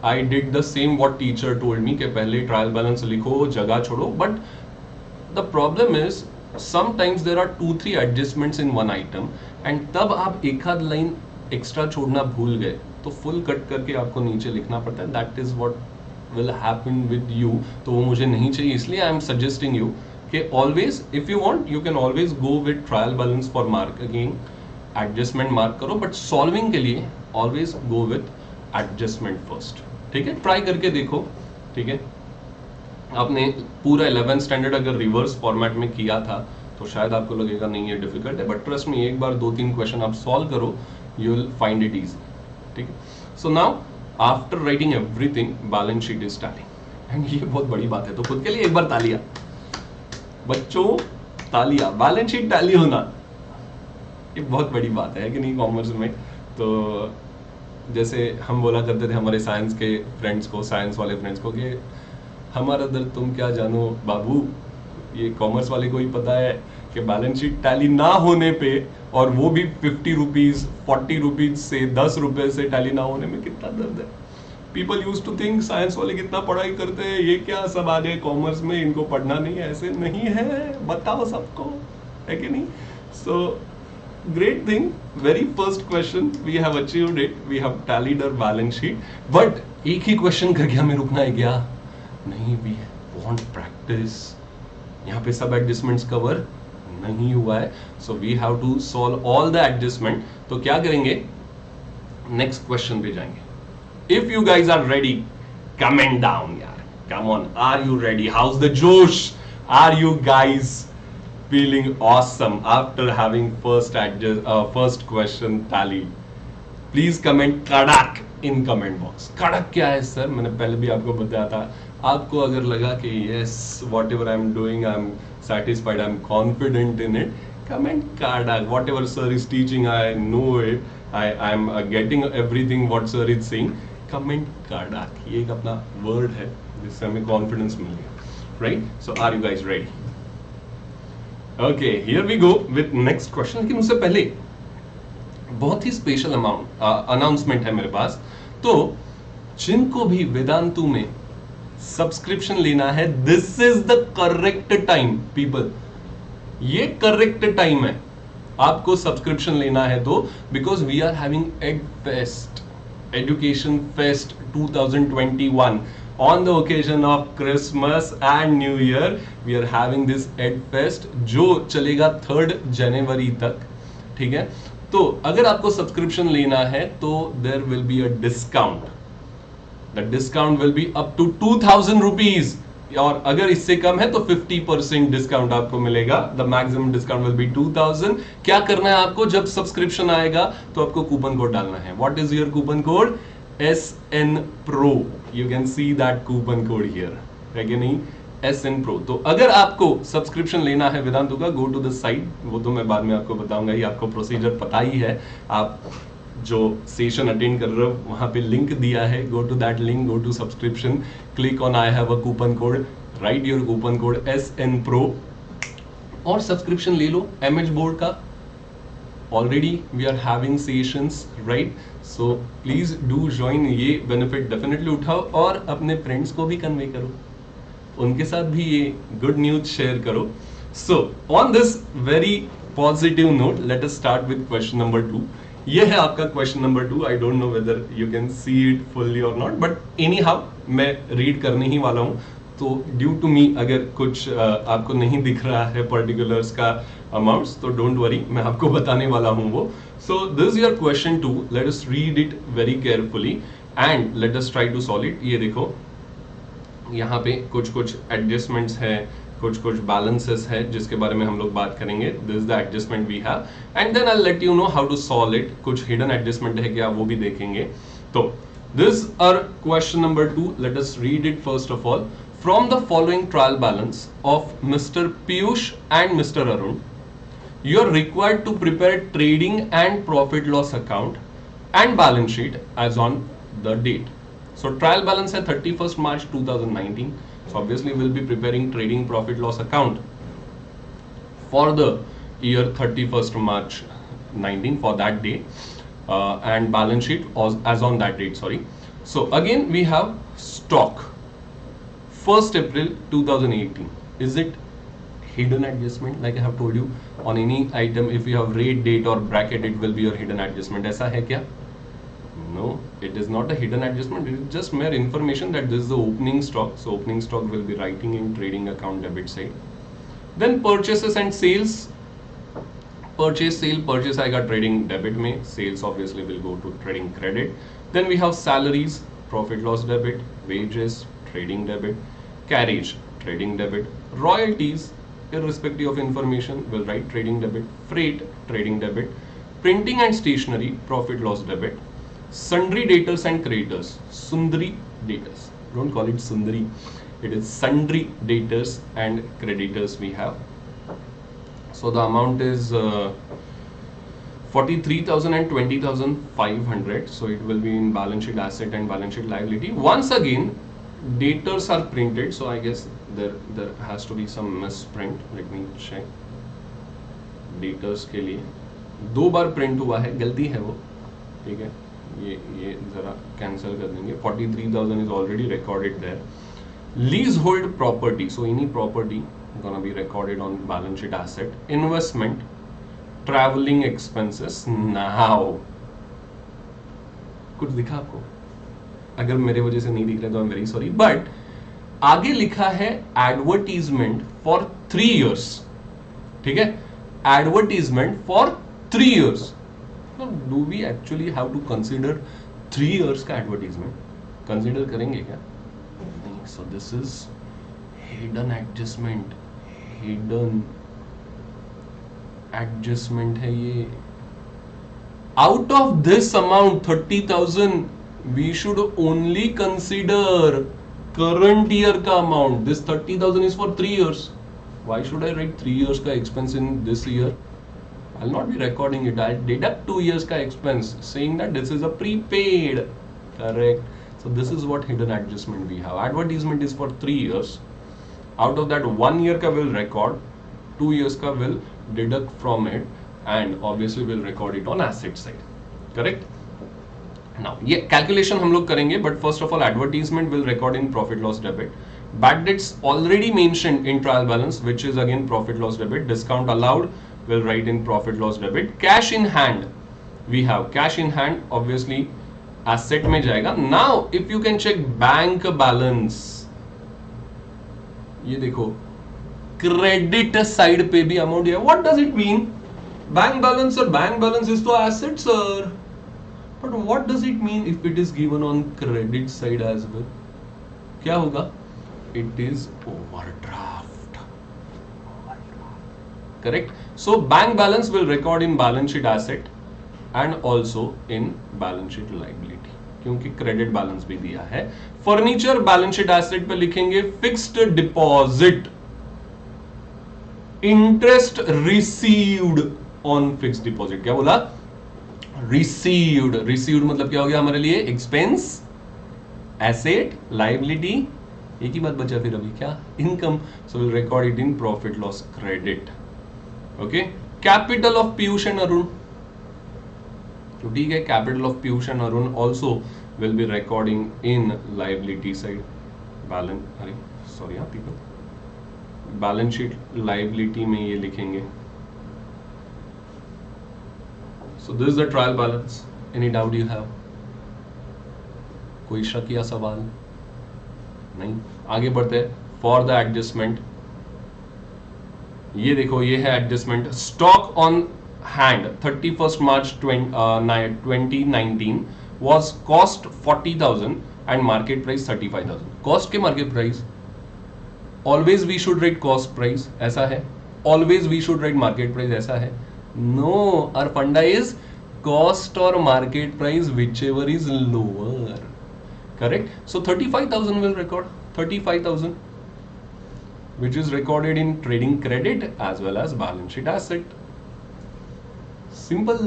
Speaker 1: I did the same what teacher told me कि पहले trial balance लिखो, जगह छोड़ो, but the problem is sometimes there are 2-3 adjustments in one item, and तब आप एक आध line extra छोड़ना भूल गए तो फुल कट करके आपको नीचे लिखना पड़ता है। That is what will happen with you, तो वो मुझे नहीं चाहिए, इसलिए I am suggesting you कि always if you want you can always go with trial balance for mark again, adjustment mark करो, बट सॉल्विंग के लिए always go with adjustment first, ठीक है। ट्राई करके देखो, ठीक है। आपने पूरा 11th स्टैंडर्ड अगर रिवर्स फॉर्मेट में किया था तो शायद आपको लगेगा नहीं ये डिफिकल्ट है, बट ट्रस्ट मी, एक बार 2-3 क्वेश्चन आप सॉल्व करो, you will find it easy. ठीक है. So now after writing everything, balance sheet is tally. And ये बहुत बड़ी बात है, तो खुद के लिए एक बार तालियां बच्चों, तालियां. बैलेंस शीट टैली होना ये बहुत बड़ी बात है कि नहीं कॉमर्स में. तो जैसे हम बोला करते थे हमारे साइंस के फ्रेंड्स को, साइंस वाले फ्रेंड्स को, कि हमारा दर्द तुम क्या जानो बाबू, ये कॉमर्स वाले को ही पता है कि बैलेंस शीट टैली ना होने पे, और वो भी 50 रुपीज 40 रुपीज से 10 रुपए से टैली ना होने में कितना दर्द है. People use to think science वाले कितना पढ़ाई करते हैं, ये क्या सब आ गए कॉमर्स में, इनको पढ़ना नहीं है. ऐसे नहीं है, बताओ सबको, है कि नहीं. सो great thing, very first question we have achieved it, we have tallied our balance sheet. But एक ही क्वेश्चन करके हमें रुकना है क्या? नहीं, we want practice. यहाँ पे सब एडजस्टमेंट्स कवर नहीं हुआ है, so we have to solve all the adjustment. तो क्या करेंगे, नेक्स्ट क्वेश्चन पे जाएंगे. If you guys are ready, comment down यार, come on, are you ready? How's the josh? Are you guys feeling awesome after having first question tally? Please comment kadak in comment box. kadak क्या है sir, मैंने पहले भी आपको बताया था. आपको अगर लगा कि yes, whatever I'm doing, I'm satisfied, I'm confident in it, comment kadak. Whatever sir is teaching, I know it, I'm getting everything what sir is saying. comment kadak. ये एक अपना word है जिससे हमें confidence मिलेगा, right? So are you guys ready? Okay, here we go with next question. लेकिन उससे पहले बहुत ही स्पेशल अनाउंसमेंट है मेरे पास. तो जिनको भी वेदांतु में सब्सक्रिप्शन लेना है, this is the correct time people. ये करेक्ट टाइम है आपको सब्सक्रिप्शन लेना है तो, because we are having Edfest, education fest 2021. On the occasion of Christmas and New Year, we are having this EdFest जो चलेगा 3rd जनवरी तक. ठीक है. तो अगर आपको सब्सक्रिप्शन लेना है तो there will be a discount. The discount will be up to 2000 rupees. और अगर इससे कम है तो 50% डिस्काउंट आपको मिलेगा. The maximum discount will be 2000. क्या करना है आपको, जब सब्सक्रिप्शन आएगा तो आपको कूपन कोड डालना है. What is your coupon code? SN Pro. You can see that coupon code here, है कि नहीं? SN Pro. तो अगर आपको सब्सक्रिप्शन लेना है वेदांतु का, गो टू द साइट. वो तो मैं बाद में आपको बताऊंगा, ही आपको प्रोसीजर पता ही है. आप जो सेशन अटेंड कर रहे हो वहां पे लिंक दिया है, go to that link, go to subscription, click on I have a coupon code, write your coupon code SN Pro और सब्सक्रिप्शन ले लो MH बोर्ड का. Already we are having sessions, right? So please do join. ये benefit definitely उठाओ और अपने friends को भी convey करो, उनके साथ भी ये good news share करो. So on this very positive note, let us start with question number 2. ये है आपका question number 2. I don't know whether you can see it fully or not, but anyhow मैं read करने ही वाला हूँ. तो due to me अगर कुछ आपको नहीं दिख रहा है पर्टिकुलर्स का अमाउंट्स, तो डोंट वरी, मैं आपको बताने वाला हूँ वो. So this is your question 2. Let us read it very carefully and let us try to solve it. ये देखो, यहाँ पे कुछ एडजस्टमेंट्स है, कुछ बैलेंसेस है जिसके बारे में हम लोग बात करेंगे. This is the adjustment we have and then I let you know how to solve it. कुछ हिडन एडजस्टमेंट है क्या, वो भी देखेंगे. तो this are question number 2. Let us read it first of all. From the following trial balance of Mr. Piyush and Mr. Arun, you are required to prepare trading and profit loss account and balance sheet as on the date. So trial balance है 31st March 2019. So obviously we'll be preparing trading profit loss account for the year 31st March 19 for that day and balance sheet as on that date. Sorry. So again we have stock. 1st April 2018. Is it hidden adjustment? Like I have told you, on any item if you have rate, date or bracket, it will be your hidden adjustment. ऐसा है क्या? No, it is not a hidden adjustment. It is just mere information that this is the opening stock. So opening stock will be writing in trading account debit side. Then purchases and sales. Purchase आएगा trading debit में. Sales obviously will go to trading credit. Then we have salaries, profit loss debit, wages, trading debit, carriage, trading debit, royalties irrespective of information, we'll write trading debit. Freight, trading debit. Printing and stationery, profit loss debit. Sundry debtors and creditors, sundry debtors. Don't call it sundari. It is sundry debtors and creditors we have. So the amount is 43,000 and 20,500. So it will be in balance sheet asset and balance sheet liability. Once again, debtors are printed. So I guess there has to be some misprint. Let me check. Debtors के लिए दो बार print हुआ है, गलती है वो, ठीक है, ये जरा कैंसिल कर देंगे. 43,000 is already recorded there. Leasehold property, so any property gonna be recorded on balance sheet asset. Investment, traveling expenses. Now कुछ दिखा आपको? अगर मेरे वजह से नहीं दिख रहा तो आई एम वेरी सॉरी, बट आगे लिखा है एडवर्टीजमेंट फॉर 3 years. ठीक है, advertisement for 3 years. So do we actually have to consider 3 years का एडवर्टीजमेंट? कंसिडर करेंगे क्या? नहीं. So this is hidden adjustment. Hidden adjustment है ये. Out of this amount 30,000, we should only consider current year का amount. This 30,000 is for 3 years. Why should I write 3 years का expense in this year? I'll not be recording it. I'll deduct 2 years ka expense, saying that this is a prepaid. Correct. So this is what hidden adjustment we have. Advertisement is for 3 years. Out of that, 1 year ka will record, 2 years ka will deduct from it, and obviously will record it on asset side. Correct. Now ये calculation हम लोग करेंगे, but first of all, advertisement will record in profit loss debit. Bad debts already mentioned in trial balance, which is again profit loss debit. Discount allowed will write in profit loss debit. Cash in hand, we have cash in hand, obviously asset में जाएगा. Now if you can check bank balance, ये देखो credit side पे भी amount है. What does it mean? Bank balance or bank balance is to asset, sir. But what does it mean if it is given on credit side as well? क्या होगा? It is overdraft. Correct. So bank balance will record in balance sheet asset and also in balance sheet liability, क्योंकि credit balance भी दिया है. Furniture balance sheet asset पे लिखेंगे fixed deposit, interest received on fixed deposit. क्या बोला? Received. Received मतलब क्या हो गया हमारे लिए? Expense, asset, liability. एक ही बात बचा फिर अभी क्या? Income. So we'll record it in profit loss credit. Okay. Capital of Piyush and Arun. तो ठीक है, capital of Piyush and Arun also will be recording in liability side. Balance sheet liability में ये लिखेंगे. So this is the trial balance. Any doubt you have? कोई शक या सवाल? नहीं. आगे बढ़ते हैं. For the adjustment, ये देखो ये है adjustment. Stock on hand 31st March 2019 was cost 40,000 and market price 35,000. Cost के market price, always we should write cost price, ऐसा है. Always we should write market price, ऐसा है. नो, आवर फंडा इज कॉस्ट और market price whichever is lower. Correct. So 35,000 will record. 35,000 which is recorded in trading credit as well as balance sheet asset. Simple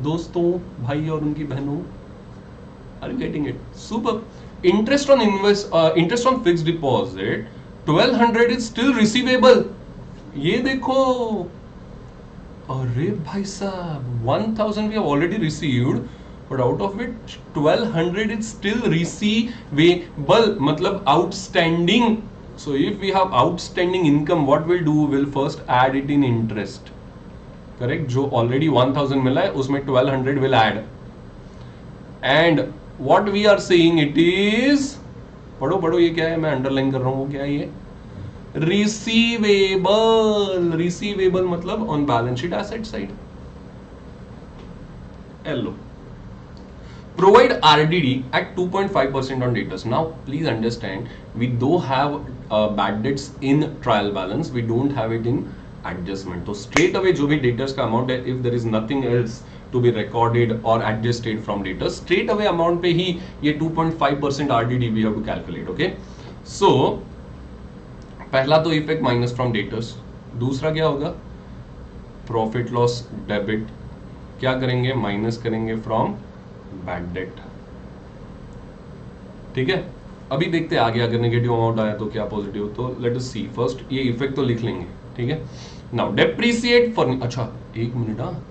Speaker 1: दोस्तों, भाई और उनकी बहनों. Are you getting it? Super. Interest on fixed deposit 1,200 is still receivable. ये देखो, अरे भाई साहब, 1,000 we have already received, but out of it 1,200 is still receivable, मतलब outstanding. So if we have outstanding income, what we'll do, we'll first add it in interest. Correct. जो already 1,000 मिला है उसमें 1,200 will add. And what we are saying it is, पढ़ो ये क्या है, मैं अंडरलाइन कर रहा हूँ, वो क्या है ये? Receivable. Receivable मतलब on balance sheet asset side. Hello. provide RDD at 2.5% on debtors. Now please understand, we do have bad debts in trial balance, we don't have it in adjustment. तो straight away जो भी debtors का amount है, if there is nothing else to be recorded or adjusted from debtors, straight away amount पे ही ये 2.5% RDD we have to calculate. Okay, so पहला तो effect minus from debtors, दूसरा क्या होगा, प्रॉफिट लॉस डेबिट क्या करेंगे, माइनस करेंगे फ्रॉम बैड डेट. ठीक है, अभी देखते हैं आगे अगर नेगेटिव अमाउंट आया तो क्या पॉजिटिव. तो लेट अस सी फर्स्ट ये इफेक्ट तो लिख लेंगे. ठीक है, नाउ डेप्रिसिएट फॉर, अच्छा एक मिनट, हाँ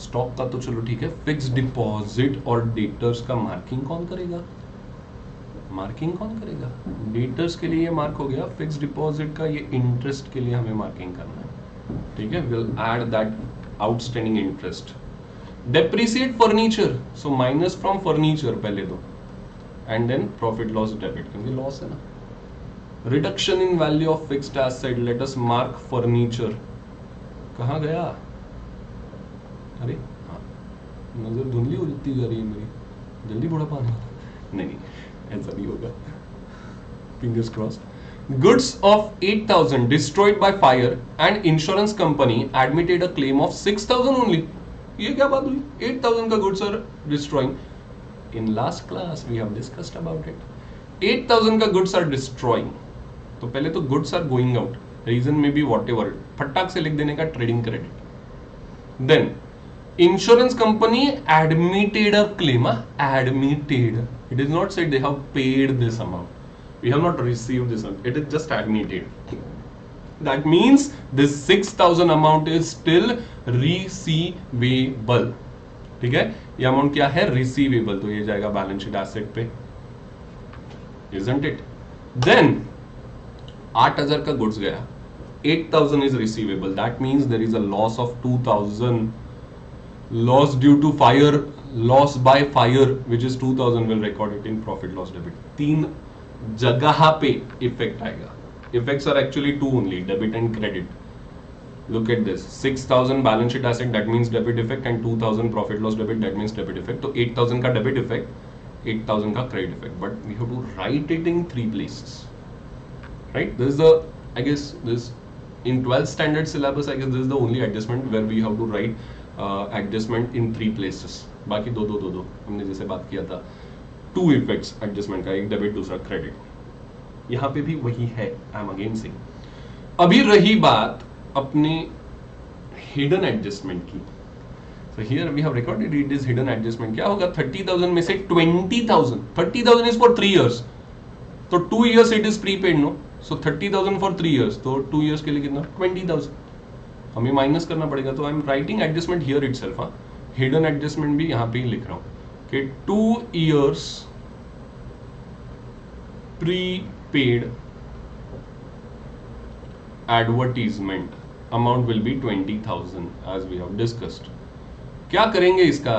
Speaker 1: स्टॉक का तो चलो ठीक है, फिक्स डिपॉजिट और डेटर्स का मार्किंग कौन करेगा, मार्किंग कौन करेगा, डेटर्स के लिए ये मार्क हो गया, फिक्स डिपॉजिट का ये इंटरेस्ट के लिए हमें मार्किंग करना है. ठीक है, will add that outstanding interest. Depreciate furniture, so minus from furniture पहले दो, and then profit loss debit क्योंकि लॉस है ना. Reduction in value of fixed asset, let us mark furniture. कहाँ गया, अरे हाँ नजर धुंधली हो जाती जा रही है मेरी, जल्दी बुढ़ापा आने वाला. नहीं ऐसा नहीं होगा, fingers crossed. Goods of 8,000 destroyed by fire and insurance company admitted a claim of 6,000 only. ये क्या बात हुई, 8,000 का goods are destroying. In last class we have discussed about it. 8,000 का goods are destroying. तो पहले तो goods are going out. Reason may be whatever. फटाक से लिख देने का trading credit. Then insurance company admitted a claim. Admitted. It is not said they have paid this amount. We have not received this amount. It is just admitted. That means this 6,000 amount is still receivable. ठीक है, ये amount क्या है, receivable. तो ये जाएगा balance sheet asset पे, isn't it? Then 8,000 का गुड्स गया, 8,000 is receivable. That means there is a loss of 2,000. Loss due to fire, loss by fire, which is 2,000, will record it in profit loss debit. तीन जगह पे effect आएगा. Effects are actually two only, debit and credit. Look at this, 6,000 balance sheet asset, that means debit effect, and 2,000 profit loss debit, that means debit effect. So 8,000 का debit effect, 8,000 का credit effect, but we have to write it in three places, right? This is the, I guess this in 12th standard syllabus, I guess this is the only adjustment where we have to write adjustment in three places. बाकी दो हमने जैसे बात किया था, two effects adjustment का, एक debit दूसरा credit. यहाँ पे भी वही है, आई एम अगेन सेइंग. अभी रही बात अपने हिडन एडजस्टमेंट की. So here we have recorded it is hidden adjustment. क्या होगा, 30,000 में से 20,000, 30,000 is for 3 years, तो 2 years it is prepaid, no? So 30,000 for 3 years, तो 2 years के लिए कितना, 20,000 हमें माइनस करना पड़ेगा. तो आई am writing adjustment here itself. हाँ, हिडन एडजस्टमेंट भी यहाँ पे ही लिख रहा हूँ कि 2 years prepaid advertisement amount will be 20,000 as we have discussed. क्या करेंगे इसका,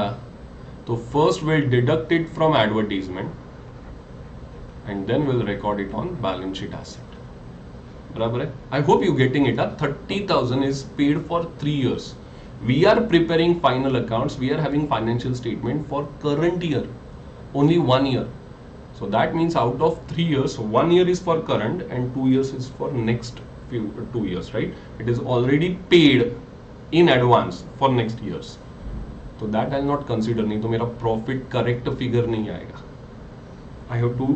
Speaker 1: तो first we'll deduct it from advertisement and then we'll record it on balance sheet asset. बराबर है? I hope you getting it. 30,000 is paid for 3 years. We are preparing final accounts. We are having financial statement for current year, only 1 year. So that means out of 3 years, 1 year is for current and 2 years is for next few 2 years, right? It is already paid in advance for next years. So that I'll not consider. नहीं तो मेरा profit correct figure नहीं आएगा. I have to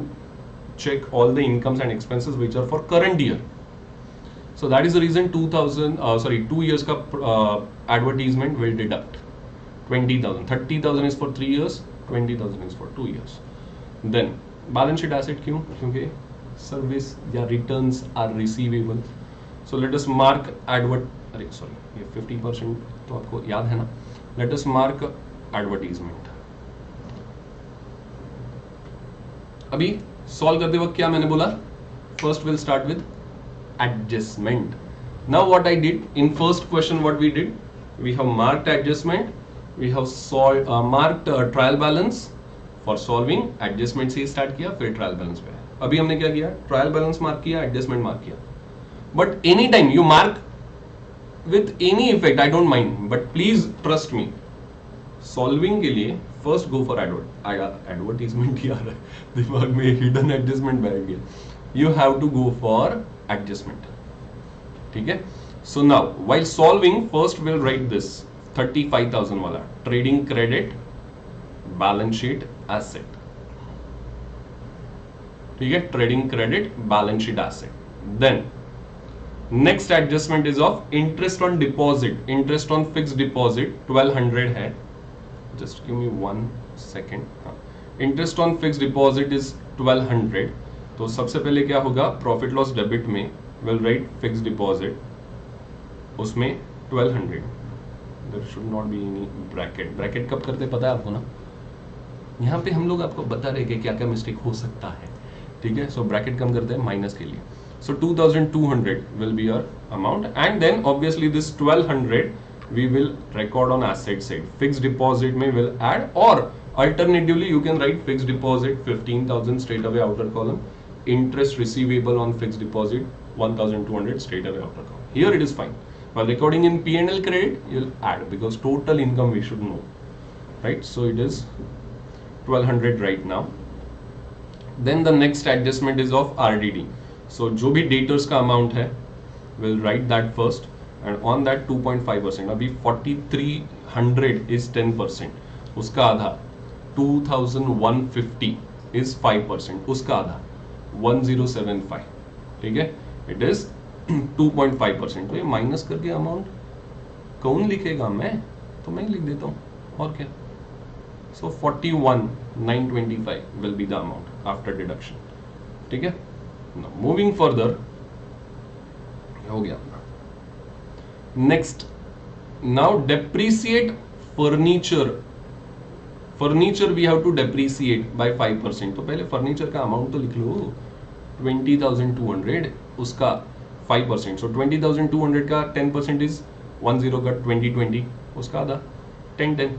Speaker 1: check all the incomes and expenses which are for current year. So that is the reason 2 years का advertisement will deduct 20,000. 30,000 is for 3 years, 20,000 is for 2 years. Then balance sheet asset क्यों, क्योंकि service या returns are receivable. So let us mark अरे sorry, ये 50% तो आपको याद है ना. Let us mark advertisement. अभी solve करते वक्त क्या मैंने बोला, first we'll start with adjustment. Now what I did in first question, what we did, we have marked adjustment, we have marked trial balance. For solving adjustment से start किया, फिर trial balance पे. अभी हमने क्या किया, trial balance mark किया, adjustment mark किया. But any time you mark with any effect, I don't mind, but please trust me, solving के लिए फर्स्ट गो फॉर एडवर्टीजमेंट ही आ रहा है दिमाग में, हिडन एडजस्टमेंट बैठ गया. You have to go for adjustment. ठीक है. So now while solving first will write this 35,000 वाला trading credit balance sheet asset. ठीक है, trading credit balance sheet asset. Then next adjustment is of interest on deposit. Interest on fix deposit 1200 है. Just give me 1 second. हाँ, interest on fix deposit is 1200. तो सबसे पहले क्या होगा, profit loss debit में विल राइट फिक्स डिपॉजिट, उसमें 1200. There should not be any bracket. Bracket कब करते पता है आपको ना, यहाँ पे हम लोग आपको बता रहे कि क्या क्या मिस्टेक हो सकता है. ठीक है, सो ब्रैकेट कम करते हैं माइनस के लिए. So 2200 will be your amount, and then obviously this 1200 we will record on asset side. Fixed deposit may will add, or alternatively you can write fixed deposit 15,000 straight away outer column, interest receivable on fixed deposit 1,200 straight away outer column. Here it is fine. While recording in P&L credit, you'll add because total income we should know, right? So it is 1200 right now. Then the next adjustment is of RDD. So जो भी debtors का amount है will write that first, and on that 2.5%. अभी 4300 is 10%, उसका आधा 2150 is 5%, उसका आधा 1075. ठीक है, इट इज 2.5%. तो ये माइनस करके अमाउंट कौन लिखेगा, मैं तो मैं लिख देता हूँ, और क्या. सो 41,925 will be the amount after deduction. ठीक है. Now, moving further, हो गया. Next, now depreciate furniture. Furniture we have to depreciate by 5%. तो पहले furniture का amount तो लिख लो, 20,200, उसका 5%. So 20,200 का 10% is 10 का 20, उसका आधा 10.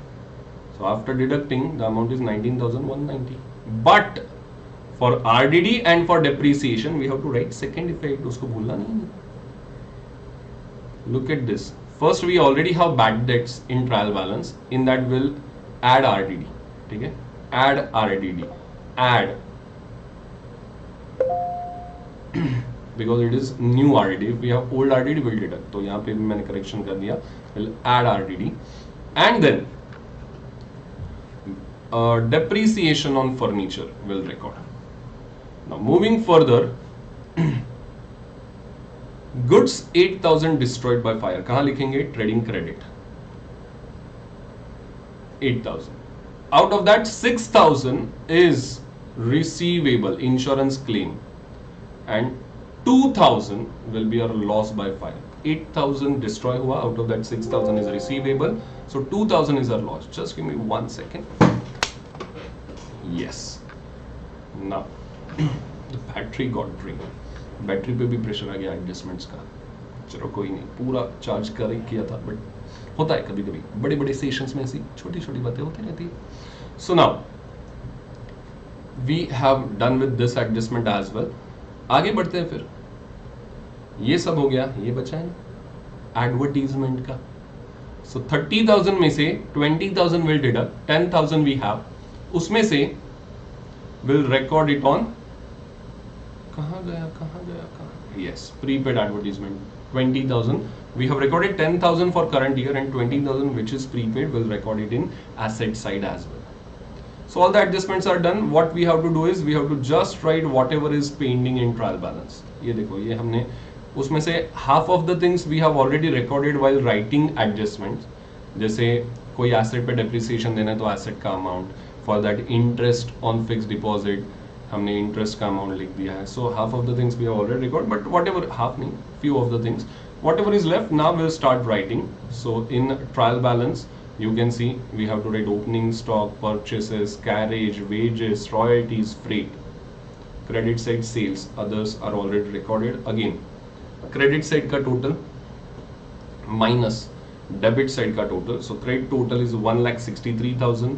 Speaker 1: So after deducting, the amount is 19,190. But for RDD and for depreciation we have to write second effect, उसको भूलना नहीं. Look at this. First we already have bad debts in trial balance. In that we'll add RDD. ठीक है, add RDD, add because it is new RDD. If we have old RDD we'll deduct. तो यहाँ पे भी मैंने correction कर दिया. We'll add RDD and then depreciation on furniture will record. Now moving further, goods 8,000 destroyed by fire. कहाँ लिखेंगे, trading credit 8,000. Out of that 6,000 is receivable, insurance claim, and 2,000 will be our loss by fire. 8,000 destroy हुआ, out of that 6,000 is receivable, so 2,000 is our loss. Just give me 1 second. Yes. Now the battery got drained. Battery पे भी pressure आ गया adjustments का. चलो कोई नहीं, पूरा charge कर ही किया था, बट होता है कभी कभी बड़े बड़े सेशंस में ऐसी छोटी छोटी बातें होती रहती है. So now we have done with this adjustment as well. आगे बढ़ते हैं फिर. ये सब हो गया, ये बचा है ना एडवर्टीजमेंट का. सो 30,000 में से 20,000 विल डिडक्ट, 10,000 वी हैव, उसमें से विल रिकॉर्ड इट ऑन, कहाँ गया, yes, prepaid advertisement 20,000. We have recorded 10,000 for current year and 20,000 which is prepaid will record it in asset side as well. So all the adjustments are done. What we have to do is we have to just write whatever is pending in trial balance. ये देखो, ये हमने उसमें से half of the things we have already recorded while writing adjustments. जैसे कोई asset पे depreciation देना है तो asset का amount, for that interest on fixed deposit हमने इंटरेस्ट का अमाउंट लिख दिया है. So half of the things we have already record, but whatever, half नहीं, few of the things, whatever is left now will start writing. So in trial balance you can see we have to write opening stock, purchases, carriage, wages, royalties, freight. Credit side sales, others are already recorded. Again, credit side का total minus debit side का total. So credit total is 1,63,000.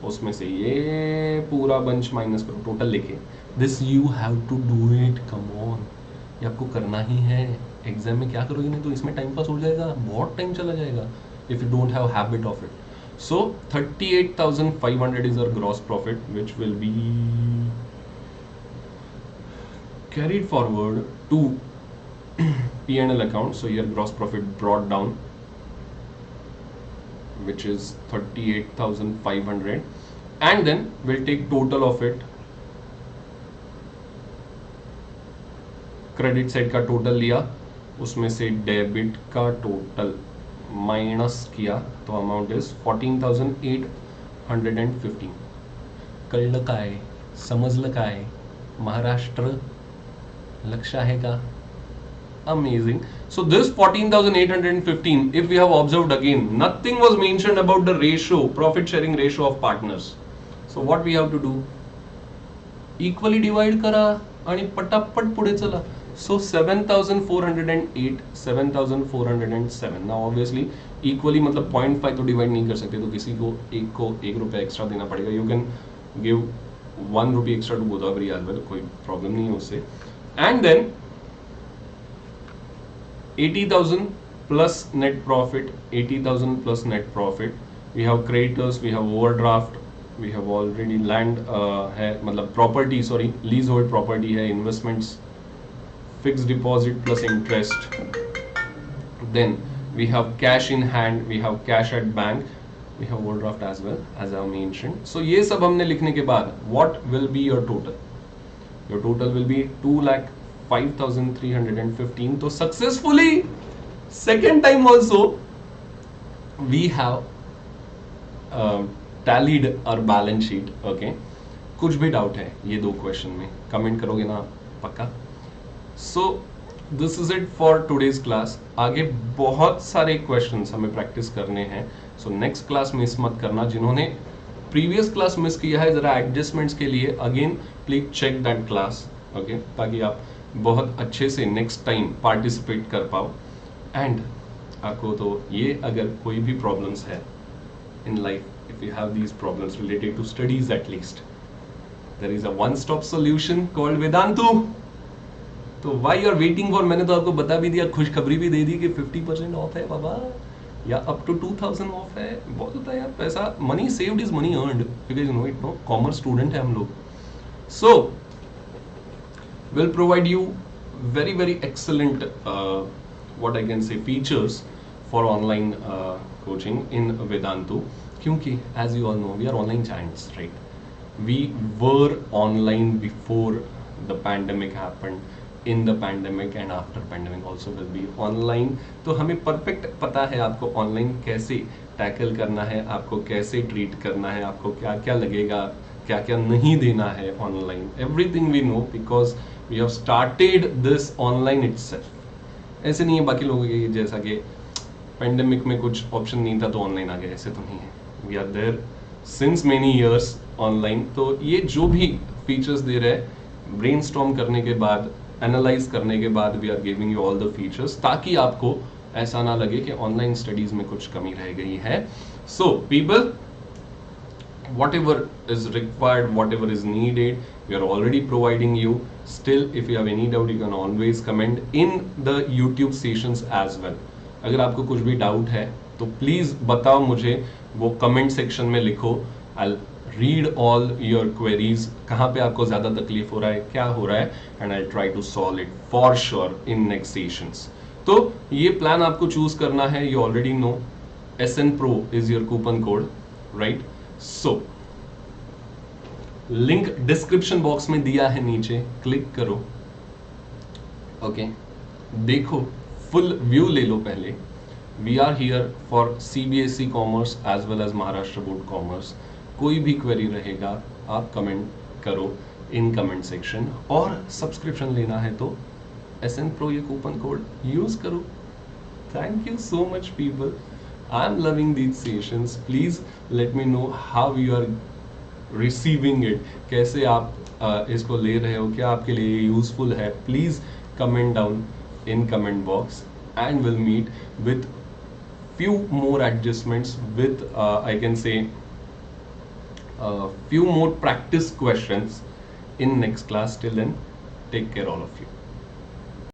Speaker 1: उसमें से ये पूरा bunch minus करो, total लिखे. This you have to do it. Come on, ये आपको करना ही है. एग्जाम में क्या करोगे, नहीं तो इसमें टाइम पास हो जाएगा, बहुत टाइम चला जाएगा if you don't have habit of it. So 38,500 is our gross profit, which will be carried forward to P&L account. So here gross profit brought down, which is 38,500, and then we'll take total of it. Credit side का total लिया, उसमें से debit का total minus किया, तो amount is 14,815. कळलं काय, समजलं काय, महाराष्ट्र लक्ष आहे का? Amazing. So this 14,815, if we have observed again, nothing was mentioned about the ratio, profit sharing ratio of partners. So what we have to do? Equally divide करा आणि पटापट पुढे चला. So 7,408, 7,407. Now obviously equally मतलब 0.5 तो divide नहीं कर सकते, तो किसी को एक रुपया एक्स्ट्रा देना पड़ेगा. You can give 1 rupee extra to Godavari as well, कोई प्रॉब्लम नहीं है उससे. And then 80,000 plus net profit, 80,000 plus net profit. We have creditors, we have overdraft, we have already land है, मतलब property, sorry, leasehold property है, investments, fixed deposit plus interest. Then we have cash in hand, we have cash at bank, we have overdraft as well, as I mentioned. So ये सब हमने लिखने के बाद what will be your total? Your total will be 2,05,315. So successfully second time also we have tallied our balance sheet. Okay, कुछ भी doubt है ये दो क्वेश्चन में कमेंट करोगे ना पक्का? So this is it for today's class. आगे बहुत सारे क्वेश्चंस हमें प्रैक्टिस करने हैं. So next class मिस मत करना. जिन्होंने प्रीवियस क्लास मिस किया है जरा एडजस्टमेंट्स के लिए again please check that class. Okay, ताकि आप बहुत अच्छे से नेक्स्ट टाइम पार्टिसिपेट कर पाओ. एंड आपको तो ये अगर कोई भी प्रॉब्लम्स है in life, if you have these problems related to studies at least, there is a one stop solution called Vedantu. तो why you are waiting for, मैंने तो आपको बता भी दिया, खुशखबरी भी दे दी कि 50% ऑफ है बाबा, या अप टू 2,000 ऑफ है. बहुत होता है यार पैसा, money saved is money earned, because no it no commerce student है हम लोग. सो will provide you very excellent what I can say features for online coaching in Vedantu. क्योंकि as you all know we are online giants, right? We were online before the pandemic happened, in the pandemic and after pandemic also will be online. तो हमें perfect पता है आपको online कैसे tackle करना है, आपको कैसे ट्रीट करना है, आपको क्या क्या लगेगा, क्या क्या नहीं देना है online. Everything we know because we have started this online itself. ऐसे नहीं है बाकी लोगों के जैसा कि पेंडेमिक में कुछ ऑप्शन नहीं था तो ऑनलाइन आ गया, ऐसे तो नहीं है. We are there since many years online. तो ये जो भी फीचर्स दे रहे हैं, ब्रेनस्टॉर्म करने के बाद, एनालाइज करने के बाद we are giving you all the features, ताकि आपको ऐसा ना लगे कि ऑनलाइन स्टडीज में कुछ कमी रह गई है. So people, whatever is required, whatever is needed, we are already providing you. Still, if you have any doubt, you can always comment in the YouTube sessions as well. अगर आपको कुछ भी डाउट है तो प्लीज बताओ मुझे, वो comment section में लिखो. I'll read all your queries. कहाँ पे आपको ज़्यादा तकलीफ हो रहा है, क्या हो रहा है, and I'll try to solve it for sure in next sessions. तो ये प्लान आपको चूज करना है. You already know SN Pro is your coupon code, right? So link description box में दिया है, नीचे क्लिक करो. ओके, देखो, फुल व्यू ले लो पहले. We are here for CBSE commerce as well as Maharashtra board commerce. कोई भी क्वेरी रहेगा आप कमेंट करो इन कमेंट सेक्शन. और सब्सक्रिप्शन लेना है तो SN Pro ये कूपन कोड यूज करो. Thank you so much people. I'm loving these sessions. Please let me know how you are receiving it. कैसे आप इसको ले रहे हो, क्या आपके लिए यूजफुल है. Please comment down in comment box and we'll meet with few more adjustments with I can say few more practice questions in next class. Till then, take care all of you.